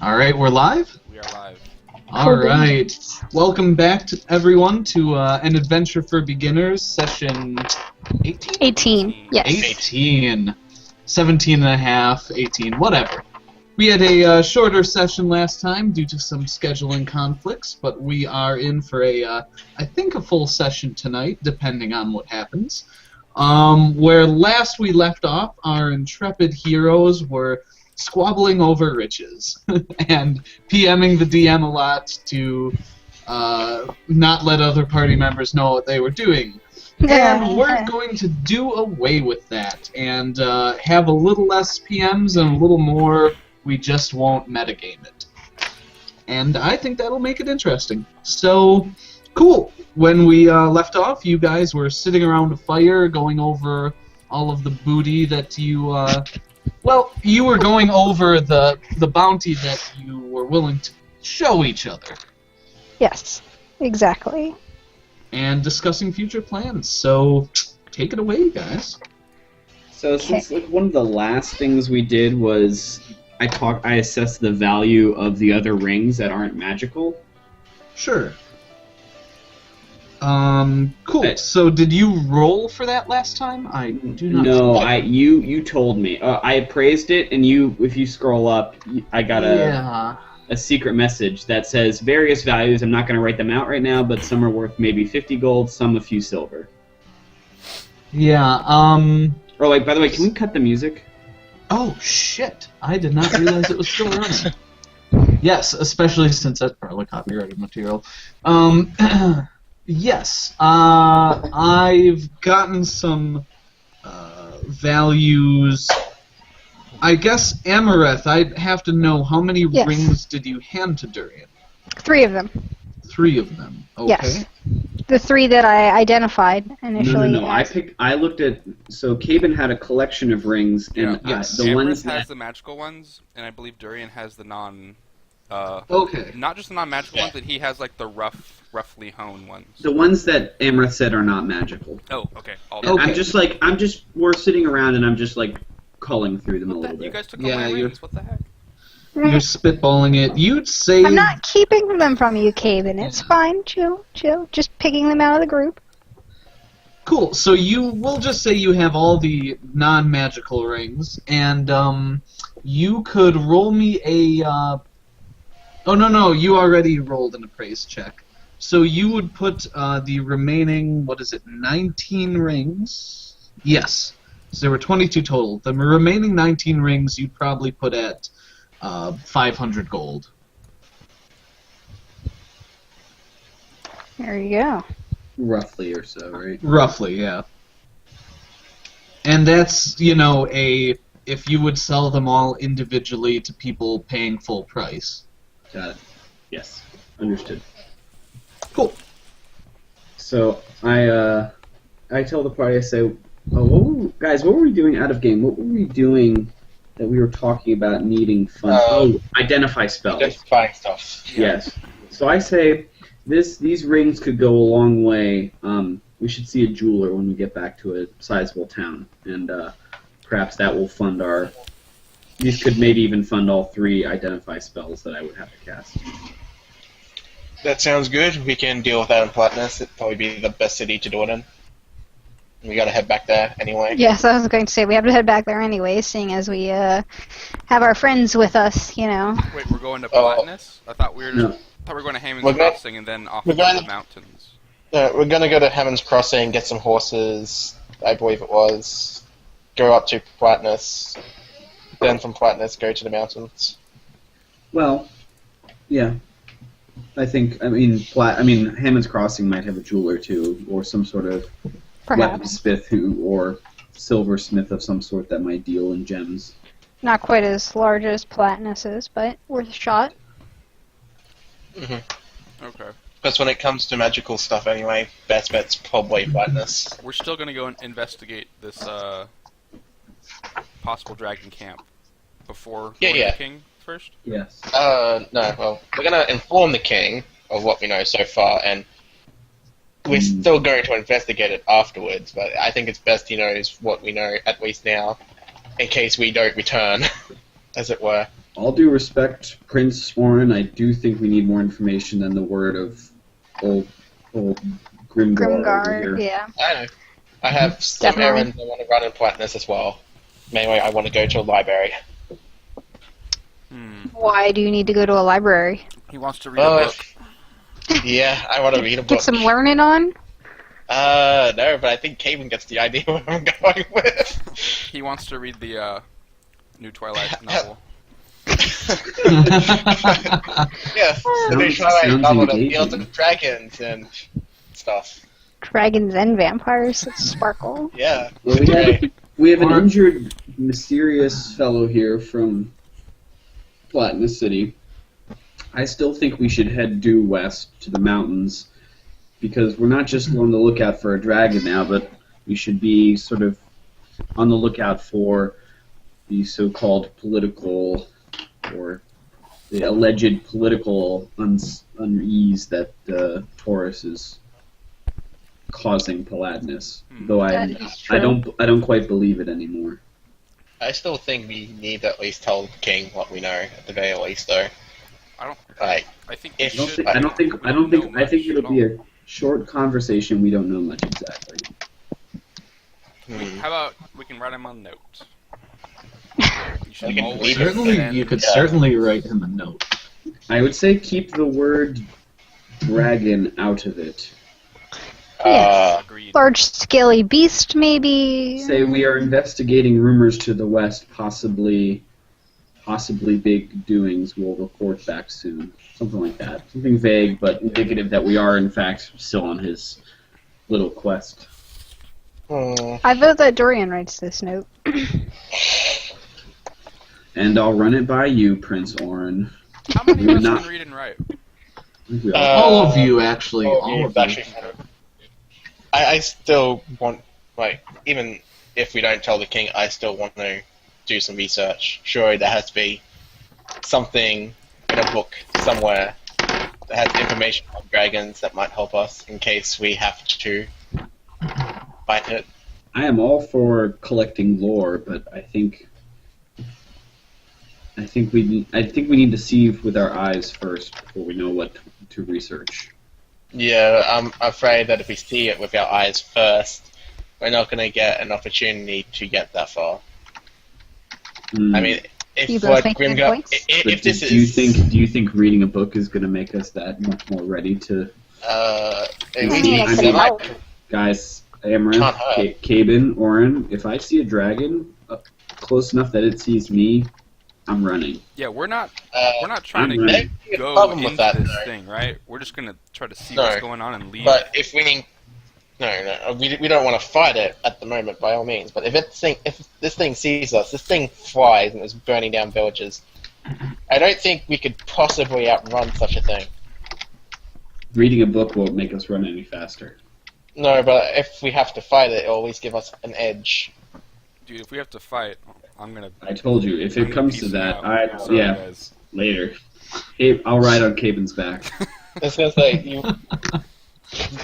All right, we're live? We are live. All right. Welcome back, to everyone, to An Adventure for Beginners, session 18? 18, yes. 18. 17 and a half, 18, whatever. We had a shorter session last time due to some scheduling conflicts, but we are in for I think a full session tonight, depending on what happens. Where last we left off, our intrepid heroes were squabbling over riches and PMing the DM a lot to not let other party members know what they were doing. And we're going to do away with that and have a little less PMs and a little more we just won't metagame it. And I think that'll make it interesting. So, cool. When we left off, you guys were sitting around a fire going over all of the booty that you... Well, you were going over the bounty that you were willing to show each other. Yes, exactly. And discussing future plans. So, take it away, guys. So, since one of the last things we did was I assessed the value of the other rings that aren't magical. Sure. Cool. So, did you roll for that last time? I do not. No, you told me. I appraised it, and if you scroll up, I got a secret message that says various values. I'm not going to write them out right now, but some are worth maybe 50 gold, some a few silver. Yeah. Or by the way, can we cut the music? Oh shit! I did not realize it was still running. Yes, especially since that's probably copyrighted material. Yes, I've gotten some values. I guess Amareth, I'd have to know how many rings did you hand to Durian? 3 of them. 3 of them. Okay. Yes. The 3 that I identified initially. No. I looked at. So Caben had a collection of rings, and the ones has the magical ones, and I believe Durian has the non. Okay. Not just the non-magical ones, but he has like the roughly honed ones. The ones that Amareth said are not magical. Oh, okay. We're sitting around, and I'm just culling through them a little bit. You guys took all my rings. What the heck? You're spitballing it. You'd say... I'm not keeping them from you, Caven. It's fine. Chill. Just picking them out of the group. Cool. So we'll just say you have all the non-magical rings, and you could roll me a... Oh, no, you already rolled an appraise check. So you would put the remaining, 19 rings? Yes. So there were 22 total. The remaining 19 rings you'd probably put at 500 gold. There you go. Roughly or so, right? Roughly, yeah. And that's, if you would sell them all individually to people paying full price. Got it. Yes. Understood. Cool. So, I tell the party, I say, what were we doing out of game? What were we doing that we were talking about needing fun? Identify spells. Identifying stuff. Yes. So I say, these rings could go a long way. We should see a jeweler when we get back to a sizable town, and perhaps that will fund our... These could maybe even fund all 3 identify spells that I would have to cast. That sounds good. We can deal with that in Platinus. It'd probably be the best city to do it in. We gotta head back there anyway. Yes, I was going to say we have to head back there anyway, seeing as we have our friends with us, Wait, we're going to Platinus? I thought we were going to Hammond's Crossing and then off to the mountains. We're gonna go to Hammond's Crossing, get some horses, I believe it was, go up to Platinus, then from Platinus go to the mountains. Well, yeah. Hammond's Crossing might have a jeweler too, or some sort of weaponsmith or silversmith of some sort that might deal in gems. Not quite as large as Platinus is, but worth a shot. Mm-hmm. Okay. Because when it comes to magical stuff anyway, best bet's probably Platinus. We're still going to go and investigate this possible dragon camp before going to the king first? Yes. No, well, we're going to inform the king of what we know so far, and we're still going to investigate it afterwards, but I think it's best he knows what we know, at least now, in case we don't return, as it were. all due respect, Prince Orin, I do think we need more information than the word of old Grimgar over here. Yeah. I know. I have some Definitely. errands I want to run in Flatness as well. Mainly, I want to go to a library. Why do you need to go to a library? He wants to read a book. Yeah, I want to read a book. Get some learning on? No, but I think Caven gets the idea where I'm going with. He wants to read the new Twilight novel. Yes, the new Twilight novel that deals with dragons and stuff. Dragons and vampires that sparkle. Yeah. Well, we have an injured, mysterious fellow here from Flatness City. I still think we should head due west to the mountains, because we're not just on the lookout for a dragon now, but we should be sort of on the lookout for the so-called political, or the alleged political unease that Taurus is causing Paladnus. Though That is true. I don't quite believe it anymore. I still think we need to at least tell the king what we know, at the very least, though. I think we If- should. I think it'll be a short conversation. We don't know much exactly. How about we can write him a note? You should We can always leave it Certainly, send- you could certainly write him a note. I would say keep the word dragon out of it. Agreed. Large scaly beast, maybe. Say we are investigating rumors to the west, possibly big doings. We'll report back soon. Something like that. Something vague, but indicative that we are, in fact, still on his little quest. I vote that Dorian writes this note. And I'll run it by you, Prince Orin. How many of us Not- can read and write? All of you, actually. All of you. Actually, I still want, like, even if we don't tell the king, I still want to do some research. Surely there has to be something in a book somewhere that has information on dragons that might help us in case we have to fight it. I am all for collecting lore, but I think we need to see with our eyes first before we know what to research. Yeah, I'm afraid that if we see it with our eyes first, we're not going to get an opportunity to get that far. I mean, You if both what make good Grimgar, points. if this do is, you think reading a book is going to make us that much more ready to? we mean, need it could some- help. Guys, Amaranth, Can't hurt. Caben, Orin, if I see a dragon close enough that it sees me, I'm running. Yeah, we're not uh, trying I'm to ready. There's a go problem into with that, this though. thing, right? We're just gonna try to see No. what's going on and leave. But if we need, no, we don't want to fight it at the moment, by all means. But if this thing sees us, this thing flies and is burning down villages. I don't think we could possibly outrun such a thing. Reading a book won't make us run any faster. No, but if we have to fight it, it'll at least give us an edge. Dude, if we have to fight, I'm gonna. I told you, if I'm it gonna comes piece to him that, out. Sorry, yeah, guys. later. I'll ride on Caben's back. I was gonna say,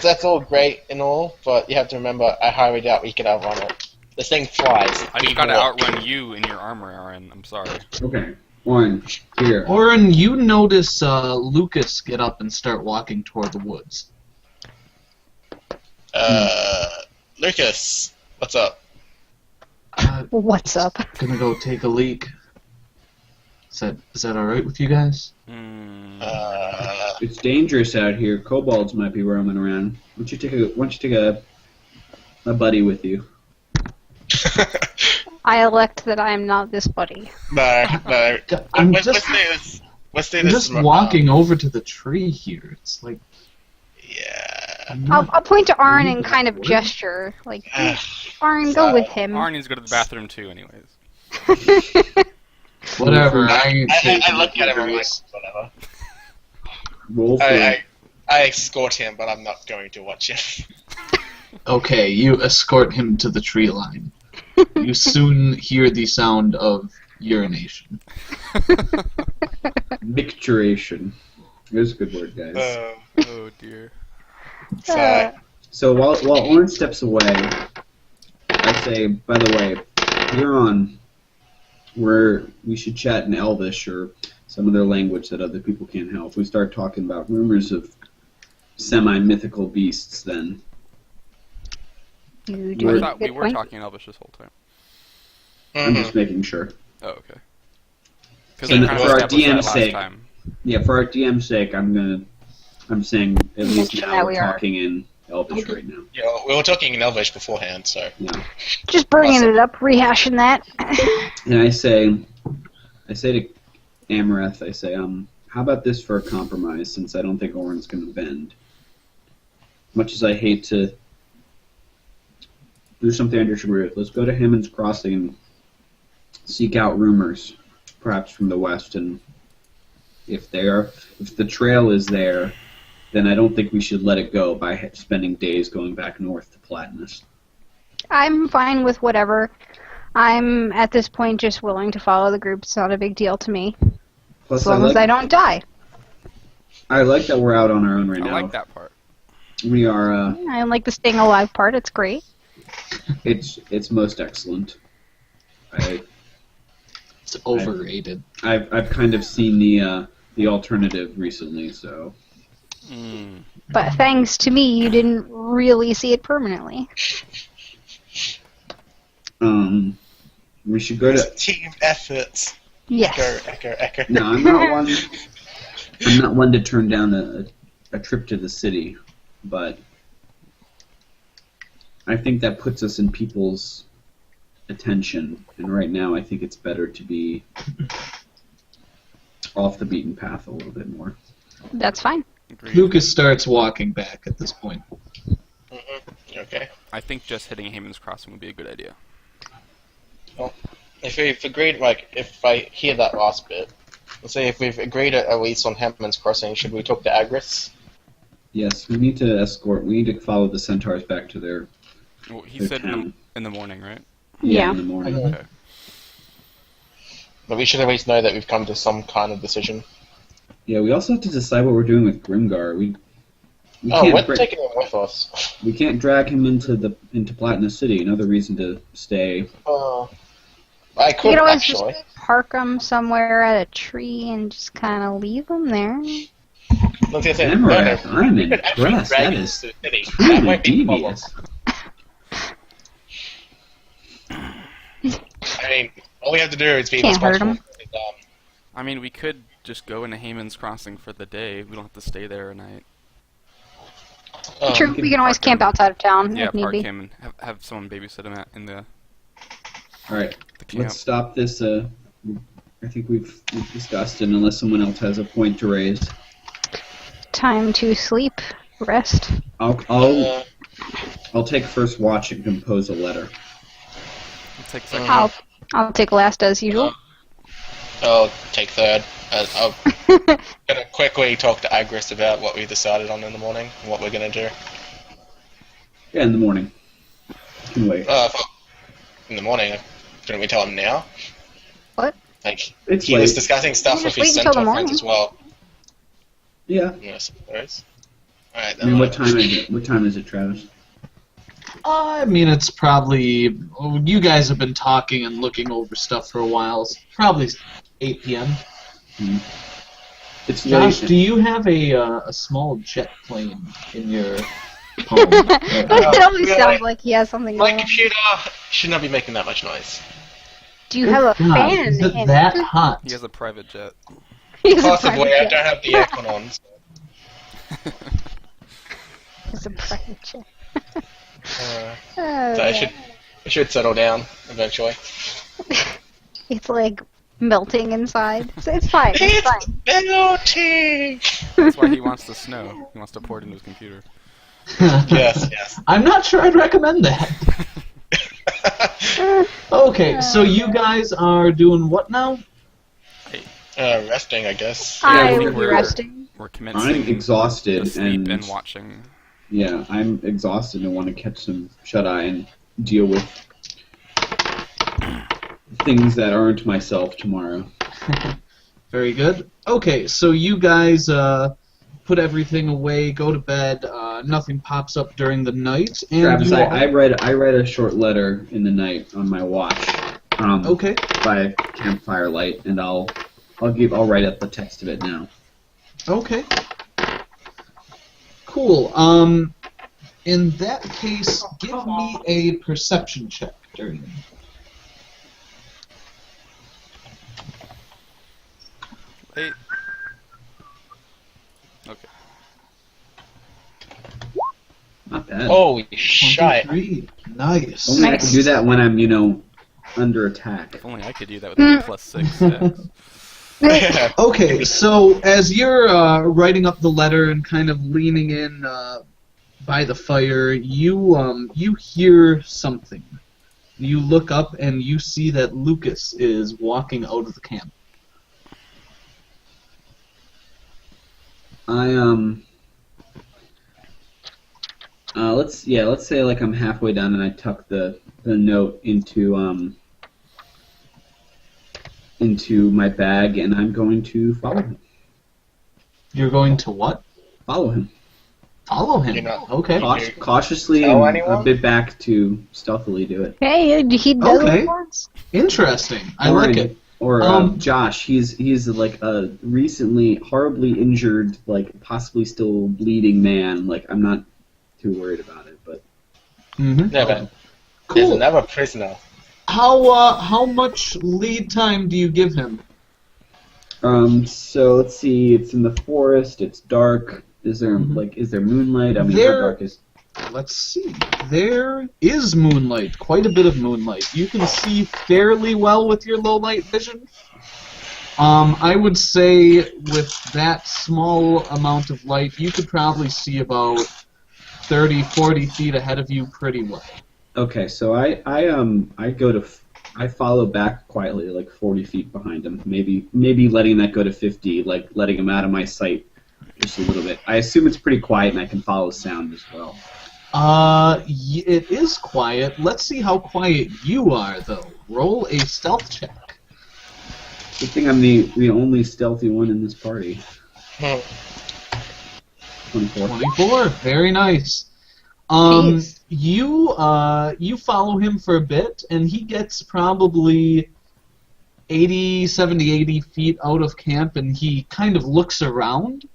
that's all great and all, but you have to remember, I highly doubt we could outrun it. This thing flies. I We just gotta walk. outrun you in your armor, Aaron. I'm sorry. Okay, Orin, here. Orin, you notice Lucas get up and start walking toward the woods. Lucas, what's up? What's up? Gonna go take a leak. Is that all right with you guys? It's dangerous out here. Kobolds might be roaming around. Why don't you take a buddy with you? I elect that I am not this buddy. No. I'm Let's just, do this. Let's do I'm this. just tomorrow. walking over to the tree here. It's like Yeah. I'm I'll not, point to Arn and kind of gesture, like, Arn, go with him. Arn needs to go to the bathroom too, anyways. whatever. I ain't I taking look at him and I'm like, this. whatever. Roll for I escort him, but I'm not going to watch him. Okay, you escort him to the tree line. You soon hear the sound of urination. micturation. There's a good word, guys. Oh dear. So, So while Orin steps away, I say, by the way, you're on we should chat in Elvish or some other language that other people can't help. If we start talking about rumors of semi-mythical beasts, then You I do thought we good were point. talking Elvish this whole time. I'm just making sure. Oh, okay. Because And we kind of for our established that DM's last sake. time. Yeah, for our DM's sake, I'm saying at least Mention now that we're we are. talking in Elvish right now. Yeah, we were talking in Elvish beforehand, so. Yeah. Just bringing it up, rehashing that. And I say to Amareth, I say, how about this for a compromise, since I don't think Orin's going to bend. Much as I hate to do something I disagree with, let's go to Hammond's Crossing and seek out rumors, perhaps from the west, and if the trail is there, then I don't think we should let it go by spending days going back north to Platinus. I'm fine with whatever. I'm, at this point, just willing to follow the group. It's not a big deal to me. Plus, As long as I don't die. I like that we're out on our own right I now. like that part. We are. I like the staying alive part. It's great. It's most excellent. It's overrated. I've kind of seen the alternative recently, so. But thanks to me, you didn't really see it permanently. We should go to. Team efforts. Yes. Echo. No, I'm not one. I'm not one to turn down a trip to the city, but I think that puts us in people's attention, and right now I think it's better to be off the beaten path a little bit more. That's fine. Agreed. Lucas starts walking back at this point. Okay. I think just hitting Haman's Crossing would be a good idea. Well, if we've agreed, if I hear that last bit, let's say if we've agreed at least on Hammond's Crossing, should we talk to Agris? Yes, we need to follow the centaurs back to their Well, he their said town. in the morning, right? Yeah. In the morning. Okay. But we should at least know that we've come to some kind of decision. Yeah, we also have to decide what we're doing with Grimgar. We We're taking him with us. we can't drag him into Platinum City. Another reason to stay. I You could could always actually. just park them somewhere at a tree and just kind of leave them there. Look at that. Amareth, I'm We could actually impressed. drag That him is to the city. That really might be a problem. devious. I mean, all we have to do is be Can't hurt responsible him. for his, I mean, we could just go into Haman's Crossing for the day. We don't have to stay there a night. True, we can always park camp him. outside of town Yeah, if need park be. him and have someone babysit him in the All right, camp. let's stop this. I think we've discussed it. Unless someone else has a point to raise, Time to sleep, rest. I'll take first watch and compose a letter. We'll take second. I'll take last as usual. I'll take third. I'm gonna quickly talk to Agris about what we decided on in the morning and what we're gonna do. Yeah, in the morning. Can wait. In the morning, shouldn't we tell him now? What? Like, It's he was late. discussing stuff Yeah, with just his wait until the centaur friends morning. as well. Yeah. Yeah, I suppose. Alright, I then. mean, what time is it? What time is it, Travis? I mean, it's probably... You guys have been talking and looking over stuff for a while. It's probably 8 p.m. It's Josh, late. do you have a small jet plane in your home? It always Yeah, sounds like he has something My going on. computer should not be making that much noise. Do you have a God, fan is it in that it? hot? He has a private jet. He's a Possibly, private I jet. don't have the aircon on. So, It's a private jet. so Oh, I should settle down eventually. It's like melting inside. So it's fine. It's fine. Melting! That's why he wants the snow. He wants to pour it into his computer. Yes. I'm not sure I'd recommend that. Okay, so you guys are doing what now? Resting, I guess. I Yeah, will be we're- resting. We're commencing I'm exhausted the sleep and and watching. yeah, I'm exhausted and want to catch some shut eye and deal with things that aren't myself tomorrow. Very good. Okay, so you guys put everything away, go to bed. Nothing pops up during the night, and Travis, you all- I read a short letter in the night on my watch Okay. By campfire light, and I'll write up the text of it now. Okay. Cool. In that case, give me a perception check, Durian. Wait. Okay. Not bad. Holy shit. 23. Nice. Only I can do that when I'm, under attack. If only I could do that with a +6. Yeah. Okay, so as you're writing up the letter and kind of leaning in by the fire, you hear something. You look up and you see that Lucas is walking out of the camp. Let's say like I'm halfway done and I tuck the note into my bag and I'm going to follow him. You're going to what? Follow him. Follow him. Okay. Cautiously and a bit back to stealthily do it. Hey, he does Okay. it once. Interesting. I like it. Or Josh, he's like a recently horribly injured, like possibly still bleeding man. Like I'm not too worried about it, but Mm-hmm. Yeah, but Cool. there's another prisoner. How much lead time do you give him? So let's see. It's in the forest. It's dark. Is there is there moonlight? I mean, how dark is? Let's see. There is moonlight. Quite a bit of moonlight. You can see fairly well with your low light vision. I would say with that small amount of light, you could probably see about 30, 40 feet ahead of you pretty well. Okay, so I follow back quietly, like 40 feet behind him. Maybe letting that go to 50, like letting him out of my sight just a little bit. I assume it's pretty quiet and I can follow sound as well. It is quiet. Let's see how quiet you are, though. Roll a stealth check. Good thing I'm the only stealthy one in this party. 24. 24. Very nice. Jeez. You follow him for a bit, and he gets probably 80 feet out of camp, and he kind of looks around.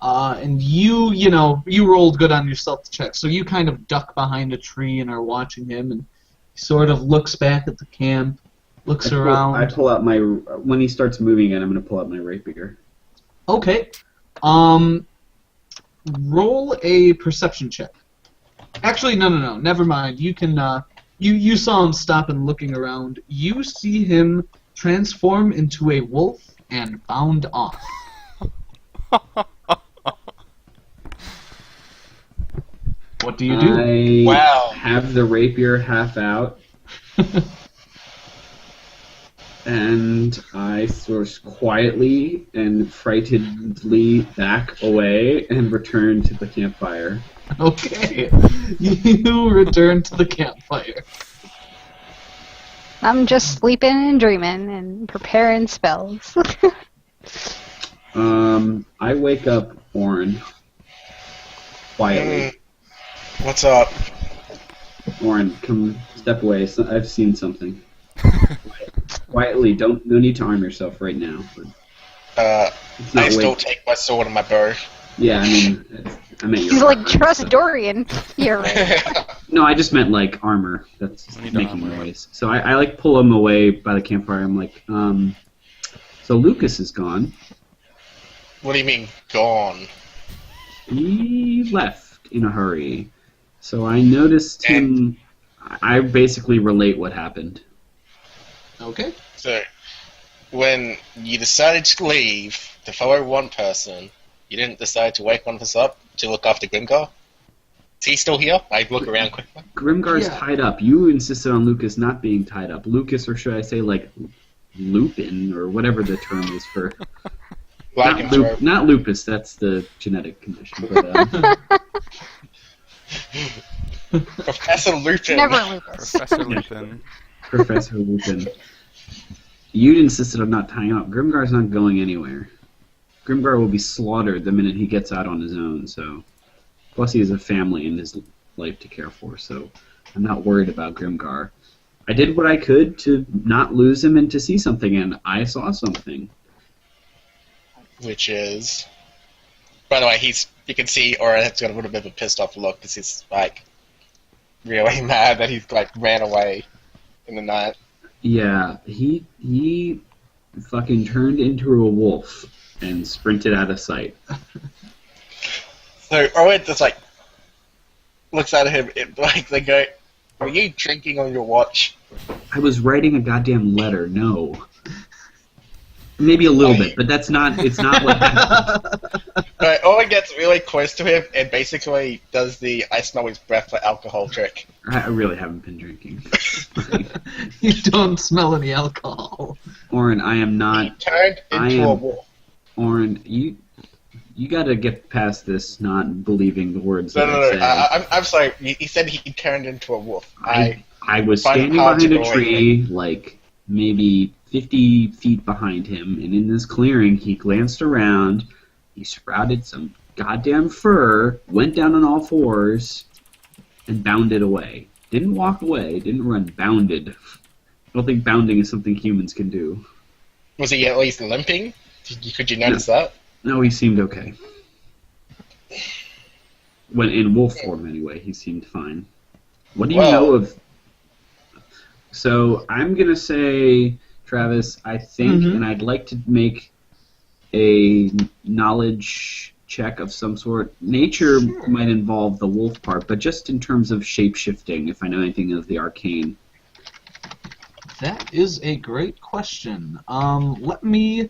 And you rolled good on your stealth check, so you kind of duck behind a tree and are watching him, and he sort of looks back at the camp, looks around. I pull out when he starts moving again, I'm going to pull out my rapier. Okay. Roll a perception check. Actually, no. Never mind. You can. You saw him stop and looking around. You see him transform into a wolf and bound off. What do you do? I have the rapier half out, and I sort of quietly and frightenedly back away and return to the campfire. Okay. You return to the campfire. I'm just sleeping and dreaming and preparing spells. I wake up Orin quietly. What's up? Orin, come step away. I've seen something. Quietly, no need to arm yourself right now. But I still take my sword and my bow. Yeah, I mean, I meant your He's like, armor, trust so. Dorian. You're right. No, I just meant like armor. That's making noise. So I like pull him away by the campfire. I'm like, so Lucas is gone. What do you mean, gone? He left in a hurry. So I noticed him. I basically relate what happened. Okay. So, when you decided to leave to follow one person, you didn't decide to wake one of us up to look after Grimgar? Is he still here? I look around quickly. Grimgar's tied up. You insisted on Lucas not being tied up. Lucas, or should I say, like, Lupin, or whatever the term is for... Not lupus, that's the genetic condition. But, Professor Lupin. Never lupus. Professor Lupin. Professor Lupin. You insisted on not tying up. Grimgar's not going anywhere. Grimgar will be slaughtered the minute he gets out on his own, so... Plus he has a family and his life to care for, so I'm not worried about Grimgar. I did what I could to not lose him and to see something, and I saw something. Which is... By the way, you can see Oren's got a little bit of a pissed off look because he's, like, really mad that he's, like, ran away in the night. Yeah, he fucking turned into a wolf and sprinted out of sight. So Oren just, like, looks at him and, like, they go, "Were you drinking on your watch?" I was writing a goddamn letter, no. Maybe a little bit, but it's not what happened. But Owen gets really close to him and basically does the "I smell his breath for alcohol" trick. I really haven't been drinking. You don't smell any alcohol. Oren, I am not... He turned into a wolf. Oren, you gotta get past this not believing the words that I say. I'm sorry. He said he turned into a wolf. I was standing behind a tree, like, maybe 50 feet behind him, and in this clearing, he glanced around, he sprouted some goddamn fur, went down on all fours, and bounded away. Didn't walk away, didn't run, bounded. I don't think bounding is something humans can do. Was he at least limping? Could you notice that? No, he seemed okay. When in wolf form, anyway, he seemed fine. What do you know of... So, I'm gonna say... Travis, I think, and I'd like to make a knowledge check of some sort. Nature might involve the wolf part, but just in terms of shape-shifting, if I know anything of the arcane. That is a great question. Let me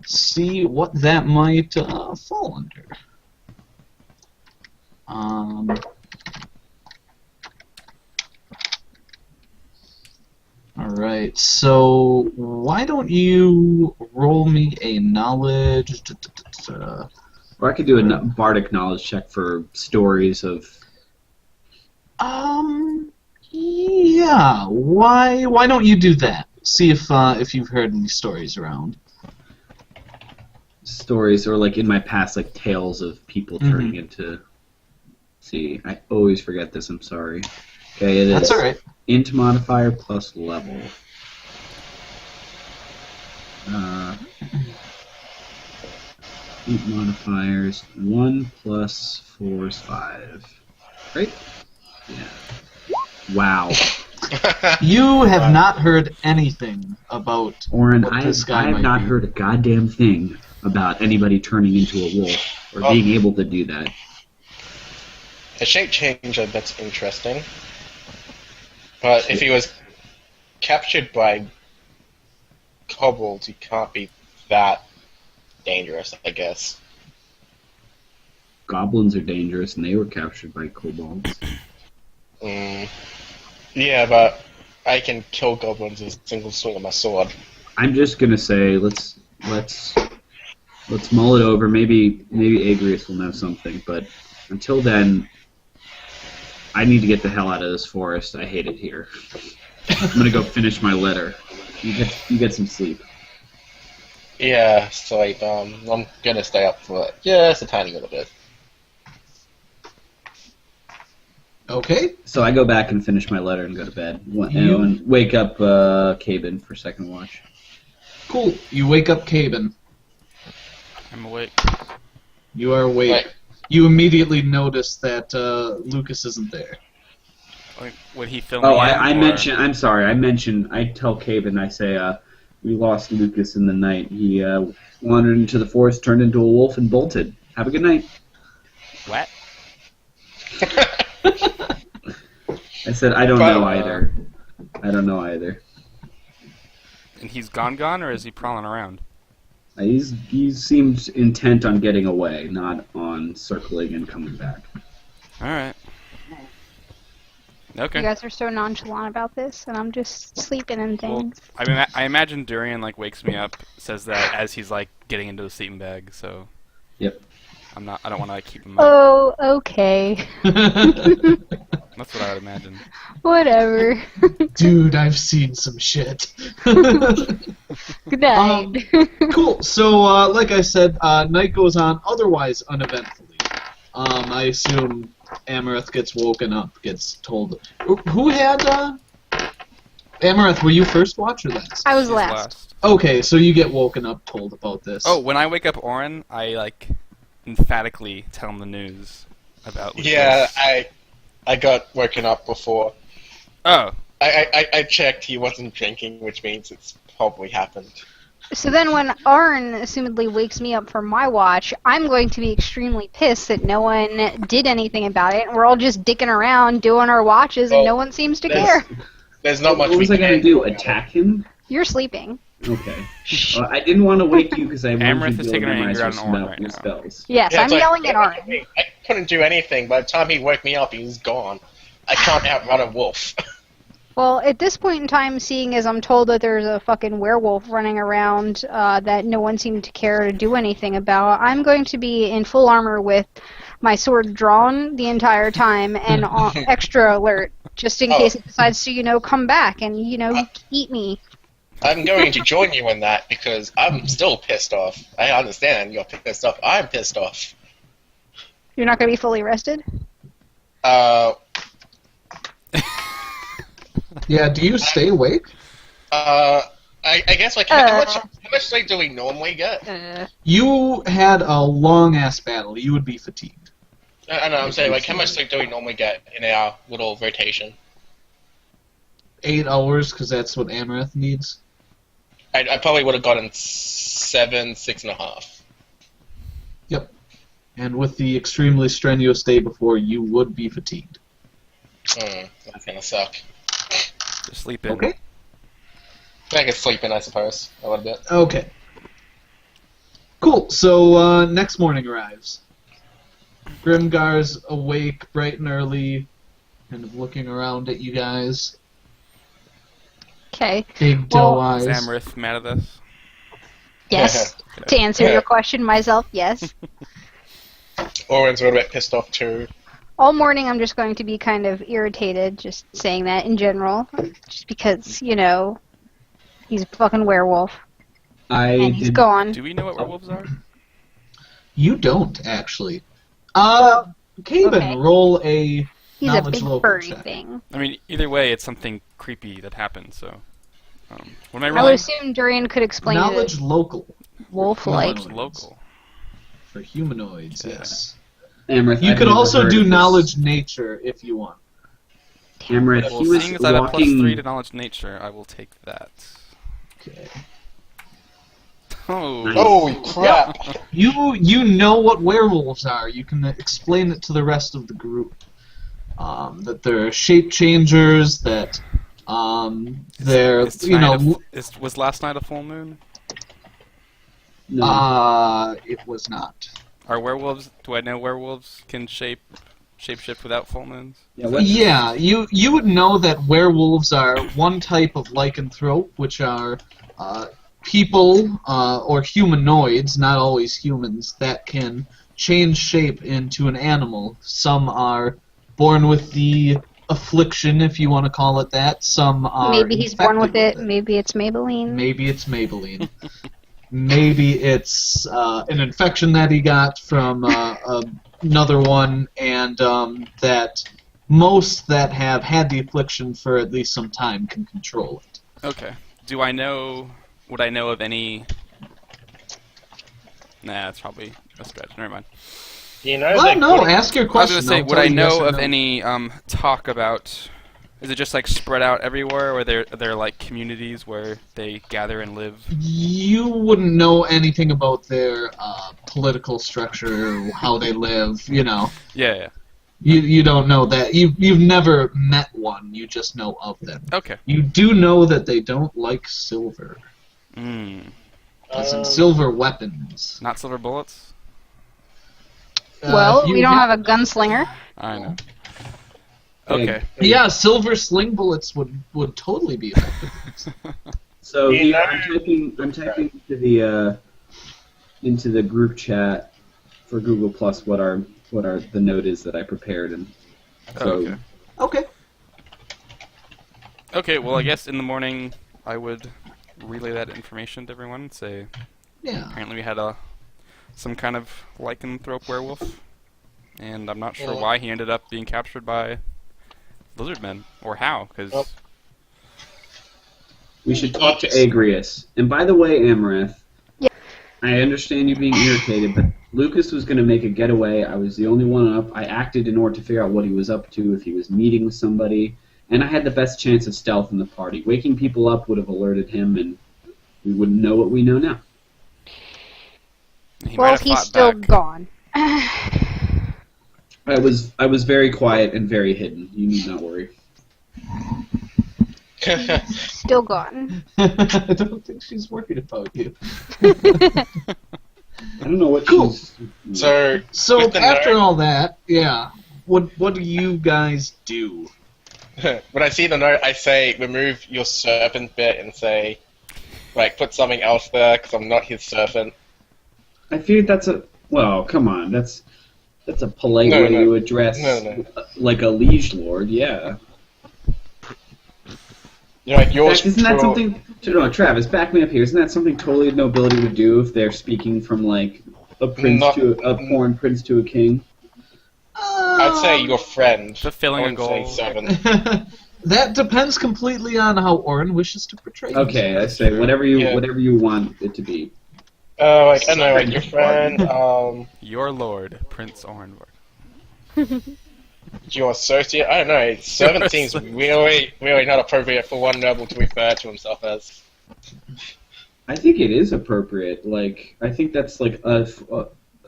see what that might fall under. Alright, so why don't you roll me a knowledge... Or I could do a bardic knowledge check for stories of... Yeah, why don't you do that? See if you've heard any stories around. Stories, or like in my past, like tales of people turning into... See, I always forget this, I'm sorry. Okay, it is. That's alright. Int modifier plus level. Int modifiers 1 plus 4 is 5. Right? Yeah. Wow. You have not heard anything about Oren, what this guy I have might not be. heard a goddamn thing about anybody turning into a wolf or being able to do that. A shape changer, that's interesting. But if he was captured by kobolds, he can't be that dangerous, I guess. Goblins are dangerous, and they were captured by kobolds. Yeah, but I can kill goblins with a single swing of my sword. I'm just gonna say, let's mull it over. Maybe Agrius will know something, but until then, I need to get the hell out of this forest. I hate it here. I'm gonna go finish my letter. You get some sleep. Yeah, so I'm gonna stay up for just a tiny little bit. Okay. So I go back and finish my letter and go to bed. And wake up Cabin for second watch. Cool. You wake up Cabin. I'm awake. You are awake. Right. You immediately notice that Lucas isn't there. Like, would he fill Oh, me in, I or- mentioned. I'm sorry. I tell Cabin. I say, we lost Lucas in the night. He wandered into the forest, turned into a wolf, and bolted. Have a good night. What? I said, I don't know either. I don't know either. And he's gone, or is he prowling around? He seems intent on getting away, not on circling and coming back. Alright. Okay. You guys are so nonchalant about this, and I'm just sleeping and Well, things. I imagine Durian, like, wakes me up, says that as he's, like, getting into the sleeping bag, so... Yep. I don't want to, like, keep him up. Oh, okay. That's what I would imagine. Whatever. Dude, I've seen some shit. Good night. Cool. So, like I said, night goes on otherwise uneventfully. I assume Amareth gets woken up, gets told. Who had Amareth? Were you first watch or last? I was She's last. Okay, so you get woken up, told about this. Oh, when I wake up Orin, I emphatically tell him the news about. Lucas. Yeah, I got woken up before. Oh. I checked. He wasn't drinking, which means it's probably happened. So then when Arn assumedly wakes me up for my watch, I'm going to be extremely pissed that no one did anything about it. We're all just dicking around doing our watches and no one seems to care. There's not much What was I going to do? Attack him? You're sleeping. Okay. I didn't want to wake you because I wanted Amaranth you is to taking her memorize anger your, out on Orin spell, right your now. spells. Yes, Yeah, I'm it's like, yelling at Arn. I couldn't do anything. By the time he woke me up, he was gone. I can't outrun a wolf. Well, at this point in time, seeing as I'm told that there's a fucking werewolf running around that no one seemed to care to do anything about, I'm going to be in full armor with my sword drawn the entire time and extra alert, just in case it decides to, come back and, eat me. I'm going to join you in that because I'm still pissed off. I understand you're pissed off. I'm pissed off. You're not going to be fully rested? Yeah, do you stay awake? I guess, how much sleep do we normally get? You had a long-ass battle. You would be fatigued. I know, I'm saying, how much sleep do we normally get in our little rotation? 8 hours, because that's what Amareth needs. I probably would have gotten 7, 6.5. Yep. And with the extremely strenuous day before, you would be fatigued. That's gonna suck. Just sleep in. Okay. I could sleep in, I suppose, a little bit. Okay. Cool. So, next morning arrives. Grimgar's awake bright and early, kind of looking around at you guys. Okay. Big doe eyes. Is Amareth mad at us? Yes. To answer your question myself, yes. Orin's a little bit pissed off, too. All morning I'm just going to be kind of irritated, just saying that in general. Just because, he's a fucking werewolf. And he's gone. Do we know what werewolves are? You don't, actually. Caven, Okay. roll a He's a knowledge big local furry check. thing. I mean, either way, it's something creepy that happened, so... what am I I would rolling? assume Durian could explain Knowledge it local. wolf-like. Humanoids. Local. For humanoids, Yeah. yes. Amaranth, You I've could never also heard do of this. knowledge nature if you want. Amaranth, Well, he was seeing as I have a plus 3 walking... to knowledge nature, I will take that. Okay. Oh. Nice. Holy crap! You know what werewolves are. You can explain it to the rest of the group. That they're shape changers. That they're Was last night a full moon? No. It was not. Are werewolves? Do I know werewolves can shapeshift without full moons? Yeah, you would know that werewolves are one type of lycanthrope, which are people or humanoids, not always humans, that can change shape into an animal. Some are born with the affliction, if you want to call it that. Some are Maybe he's born with infected it. Maybe it's Maybelline. Maybe it's Maybelline. Maybe it's an infection that he got from another one, and that most that have had the affliction for at least some time can control it. Okay. Would I know of any... Nah, it's probably a stretch. Never mind. You know Well, no, ask your I was question. going to say, I'll would tell I you yes know or of no. any talk about... Is it just spread out everywhere, or they're like communities where they gather and live? You wouldn't know anything about their political structure, how they live, Yeah. You don't know that. You've never met one. You just know of them. Okay. You do know that they don't like silver. As in silver weapons. Not silver bullets? Well, we don't have a gunslinger. I know. Okay. Yeah, silver sling bullets would totally be effective. So here, I'm typing into the group chat for Google Plus what the note is that I prepared, and so Okay. Okay, well, I guess in the morning I would relay that information to everyone and say, Yeah. apparently we had some kind of lycanthrope werewolf. And I'm not sure Well- why he ended up being captured by Lizardmen, or how, because... Well- We should talk to Agrius. And by the way, Amaranth, Yeah. I understand you being irritated, but Lucas was going to make a getaway. I was the only one up. I acted in order to figure out what he was up to, if he was meeting with somebody, and I had the best chance of stealth in the party. Waking people up would have alerted him, and we wouldn't know what we know now. He might Well, have he's fought still back. gone. I was very quiet and very hidden. You need not worry. Still gone. I don't think she's worried about you. I don't know what Cool. she's... So, So with the after note, all that, yeah, what do you guys do? when I see the note, I say remove your serpent bit and say, like, put something else there because I'm not his serpent. I feel that's a... Well, come on. That's a polite No, way no. to address No. like a liege lord, yeah. You know, like In yours. fact, isn't that pro- something... No, Travis, back me up here. Isn't that something totally nobility would do if they're speaking from, like, a prince Not- to a foreign prince to a king? I'd say your friend. Fulfilling I a wouldn't say goal. servant. That depends completely on how Orin wishes to portray himself. Okay, I say whatever you Yeah. want it to be. Like, I don't know, like your friend, Your lord, Prince Orenborg. your associate. I don't know. Servant seems really, really not appropriate for one noble to refer to himself as. I think it is appropriate. Like, I think that's like a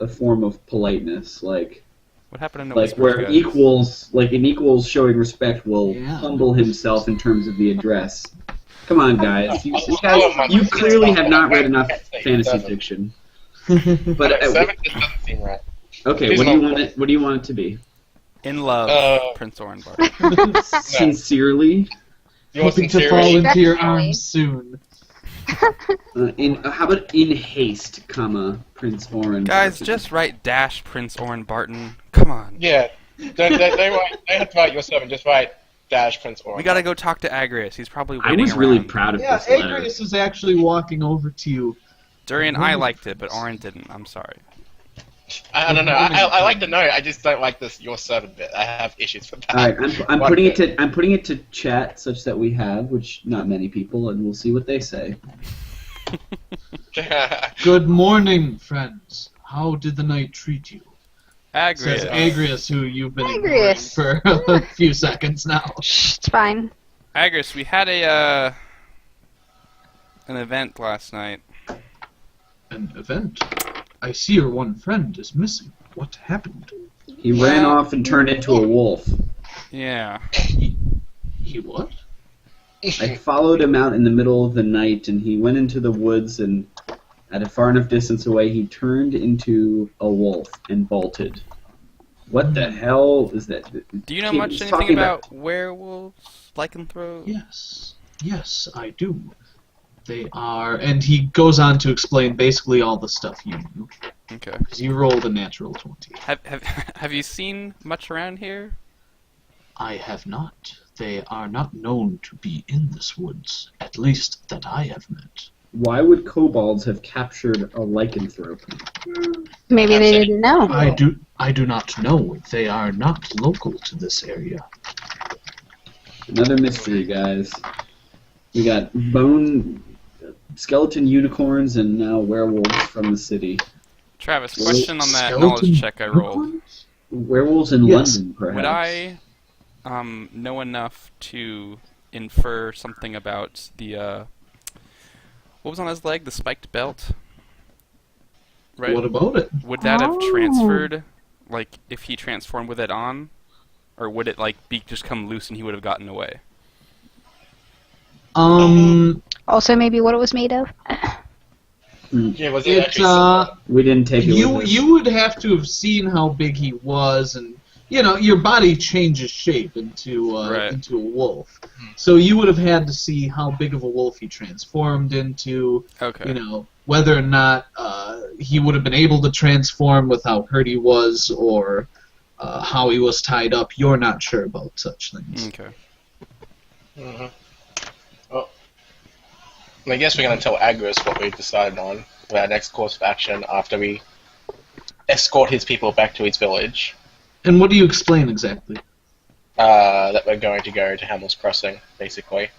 form of politeness. Like What happened in the like Whispers, where guys? equals showing respect will Yeah. humble himself in terms of the address. Come on, guys. You You clearly have not read enough Say fantasy servant. fiction. But But servant just doesn't seem right. okay, Here's what do you my- want it? What do you want it to be? In love, Prince Prince Orenborg. Sincerely. Your Hoping to fall sincerity. into your Definitely. arms soon. How about in haste, comma Prince Oren? Guys, just write dash Prince Orenbarton. Come on. Yeah. Don't have to write your servant. Just write dash Prince Oren. We gotta go talk to Agrius. He's probably I waiting was around. really proud of Yeah, this letter. Agrius is actually walking over to you. Durian, I liked it, but Oren didn't. I'm sorry. I don't know. I like the note. I just don't like this your servant bit. I have issues with that. All right, I'm One putting bit. I'm putting it to chat such that we have, which not many people, and we'll see what they say. Good morning, friends. How did the night treat you? Says Agrius. Agrius, who you've been ignoring Agrius. for a few seconds now. Shh, it's fine. Agrius, we had an event last night. An event. I see your one friend is missing. What happened? He ran off and turned into a wolf. Yeah. He what? I followed him out in the middle of the night, and he went into the woods, and at a far enough distance away, he turned into a wolf and bolted. What the hell is that? Do you know He much was anything talking about werewolves, lycanthropes? Yes, I do. They are, and he goes on to explain basically all the stuff you knew, Okay. because you rolled a natural 20. Have you seen much around here? I have not. They are not known to be in this woods, at least that I have met. Why would kobolds have captured a lycanthrope? Maybe they didn't know. I do not know. They are not local to this area. Another mystery, guys. We got skeleton unicorns and now werewolves from the city. Travis, question on that Skeleton knowledge check I rolled. unicorns? Werewolves in Yes. London, perhaps. Would I know enough to infer something about the what was on his leg? The spiked belt? Right. What about it? Would that have Oh. transferred, like, if he transformed with it on? Or would it, like, just come loose and he would have gotten away? Also, maybe what it was made of. Yeah, was it It actually We didn't take it you with us. you would have to have seen how big he was, and your body changes shape into Right. into a wolf. So you would have had to see how big of a wolf he transformed into. Okay. Whether or not he would have been able to transform with how hurt he was, or how he was tied up. You're not sure about such things. Okay. Mhm. Well, I guess we're going to tell Agrius what we've decided on with our next course of action after we escort his people back to his village. And what do you explain exactly? That we're going to go to Hamel's Crossing, basically.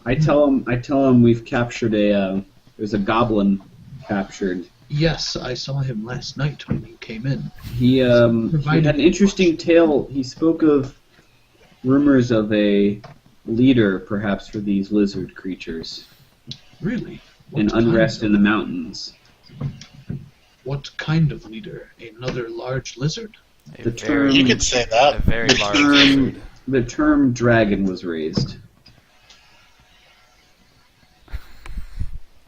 I tell him we've captured there's a goblin captured. Yes, I saw him last night when he came in. He had an interesting tale. He spoke of rumors of a leader, perhaps, for these lizard creatures. Really? And unrest in the mountains. What kind of leader? Another large lizard? The term, You could say that. A very large lizard. the term dragon was raised.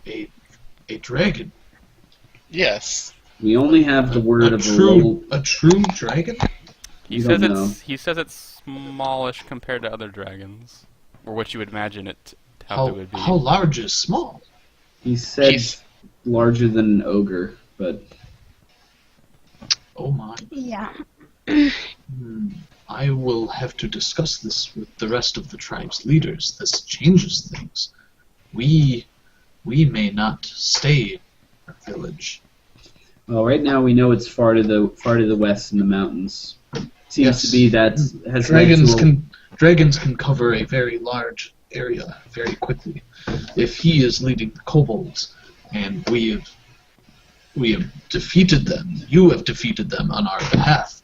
A dragon? Yes. We only have the word of a true dragon? He You says don't know. he says it's smallish compared to other dragons, or what you would imagine it how it would be. How large is small? He said He's- larger than an ogre, but Oh my. Yeah. I will have to discuss this with the rest of the tribe's leaders. This changes things. We may not stay in our village. well, right now we know it's far to the west in the mountains. Seems Yes. to be that has Dragons led to dragons can cover a very large area very quickly. If he is leading the kobolds, and we have defeated them, you have defeated them on our behalf,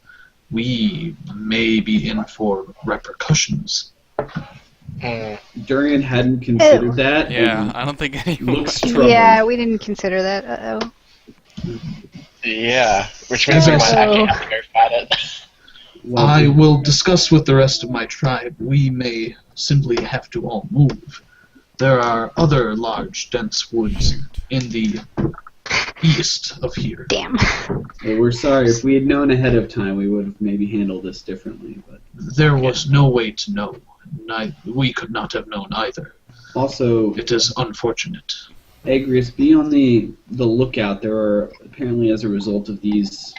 we may be in for repercussions. Durian hadn't considered Ew. that. Yeah, and I don't think anyone. looks troubled. Yeah, we didn't consider that. Uh-oh. Yeah, which means we might actually have to go fight it. Well, I will discuss with the rest of my tribe. We may simply have to all move. There are other large, dense woods in the east of here. Damn. well, we're sorry. If we had known ahead of time, we would have maybe handled this differently. But There was no way to know. We could not have known either. also, It is unfortunate. Agrius, be on the lookout. There are apparently, as a result of these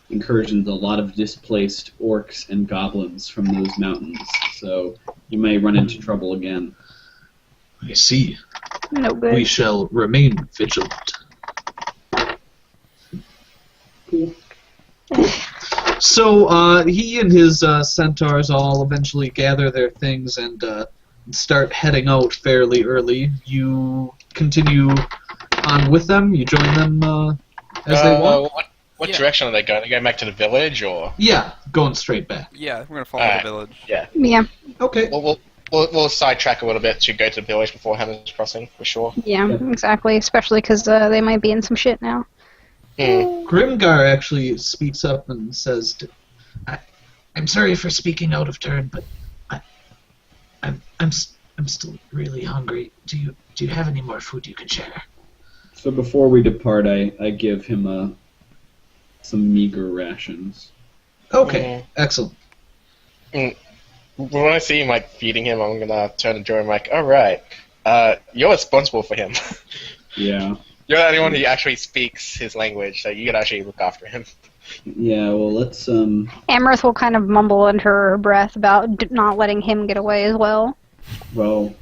incursions, a lot of displaced orcs and goblins from those mountains. So you may run into trouble again. I see. No good. We shall remain vigilant. Cool. So he and his centaurs all eventually gather their things and start heading out fairly early. You continue on with them? You join them as they walk? What Yeah. direction are they going? Are they going back to the village, or? Yeah, going straight back. Yeah, we're gonna follow Alright. the village. Yeah. Yeah. Okay. We'll sidetrack a little bit to go to the village before Hammond's Crossing, for sure. Yeah, Yep. exactly. Especially because they might be in some shit now. Grimgar actually speaks up and says, "I'm sorry for speaking out of turn, but I'm still really hungry. Do you have any more food you can share?" So before we depart, I give him some meager rations. Okay, excellent. When I see him feeding him, I'm gonna turn to Joe and all right, you're responsible for him. Yeah. You're the only one who actually speaks his language, so you can actually look after him. Yeah. Well, let's Amherst will kind of mumble under her breath about not letting him get away as well. Well,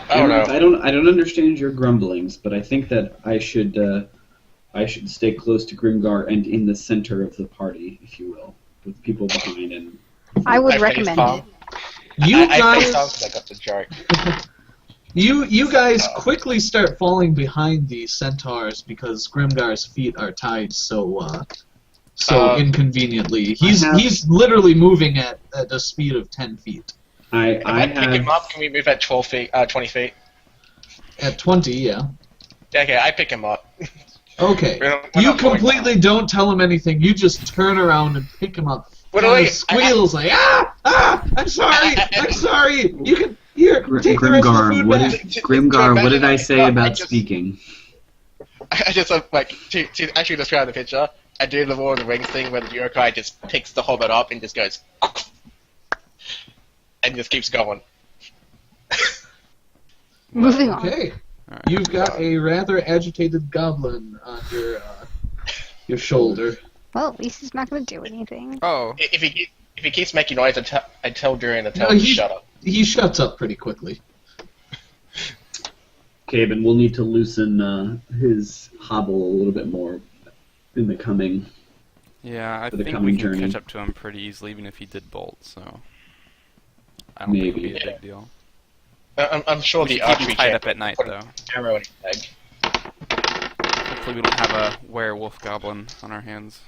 I don't know. I don't understand your grumblings, but I think that I should stay close to Grimgar and in the center of the party, if you will, with people behind and. I would I face recommend palm. it. You I guys, face down because I got the joke. you guys quickly start falling behind the centaurs because Grimgar's feet are tied so inconveniently. He's literally moving at a speed of 10 feet. If I pick him have up, can we move at 20 feet? At 20, yeah. Yeah, okay, I pick him up. Okay. We're You not going completely don't tell him anything. You just turn around and pick him up. What And do he squeals like, I'm sorry, I'm sorry. You can here take the rest of the food back. Grimgar, what did I say I about just- speaking? I just to actually describe the picture, I do the Lord of the Rings thing where the Yokai just picks the hobbit up and just goes and just keeps going. Moving on. Okay. Alright. You've got a rather agitated goblin on your shoulder. Well, at least he's not going to do anything. Oh, If he keeps making noise, I tell Durian to tell No, him to he- shut up. He shuts up pretty quickly. Caben, we'll need to loosen his hobble a little bit more in the coming Yeah, I for the think coming we can journey. catch up to him pretty easily, even if he did bolt. So I don't think it'll Maybe. be a big deal. I'm sure We the should keep him archery tied champ up at night, put though. an arrow in his leg. Hopefully, we don't have a werewolf goblin on our hands.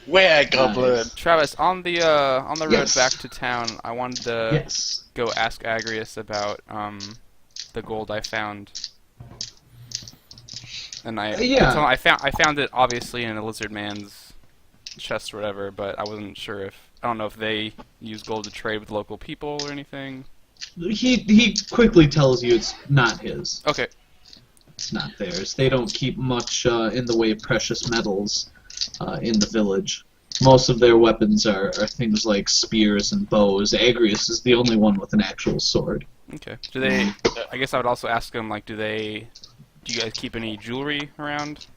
Where, Goblin? Nice. Travis, on the road Yes. back to town, I wanted to Yes. go ask Agrius about the gold I found. And Yeah. I found it obviously in a lizard man's chest or whatever, but I wasn't sure if I don't know if they use gold to trade with local people or anything. He quickly tells you it's not his. Okay. It's not theirs. They don't keep much in the way of precious metals in the village. Most of their weapons are things like spears and bows. Agrius is the only one with an actual sword. Okay. Do they? I guess I would also ask them like, do you guys keep any jewelry around?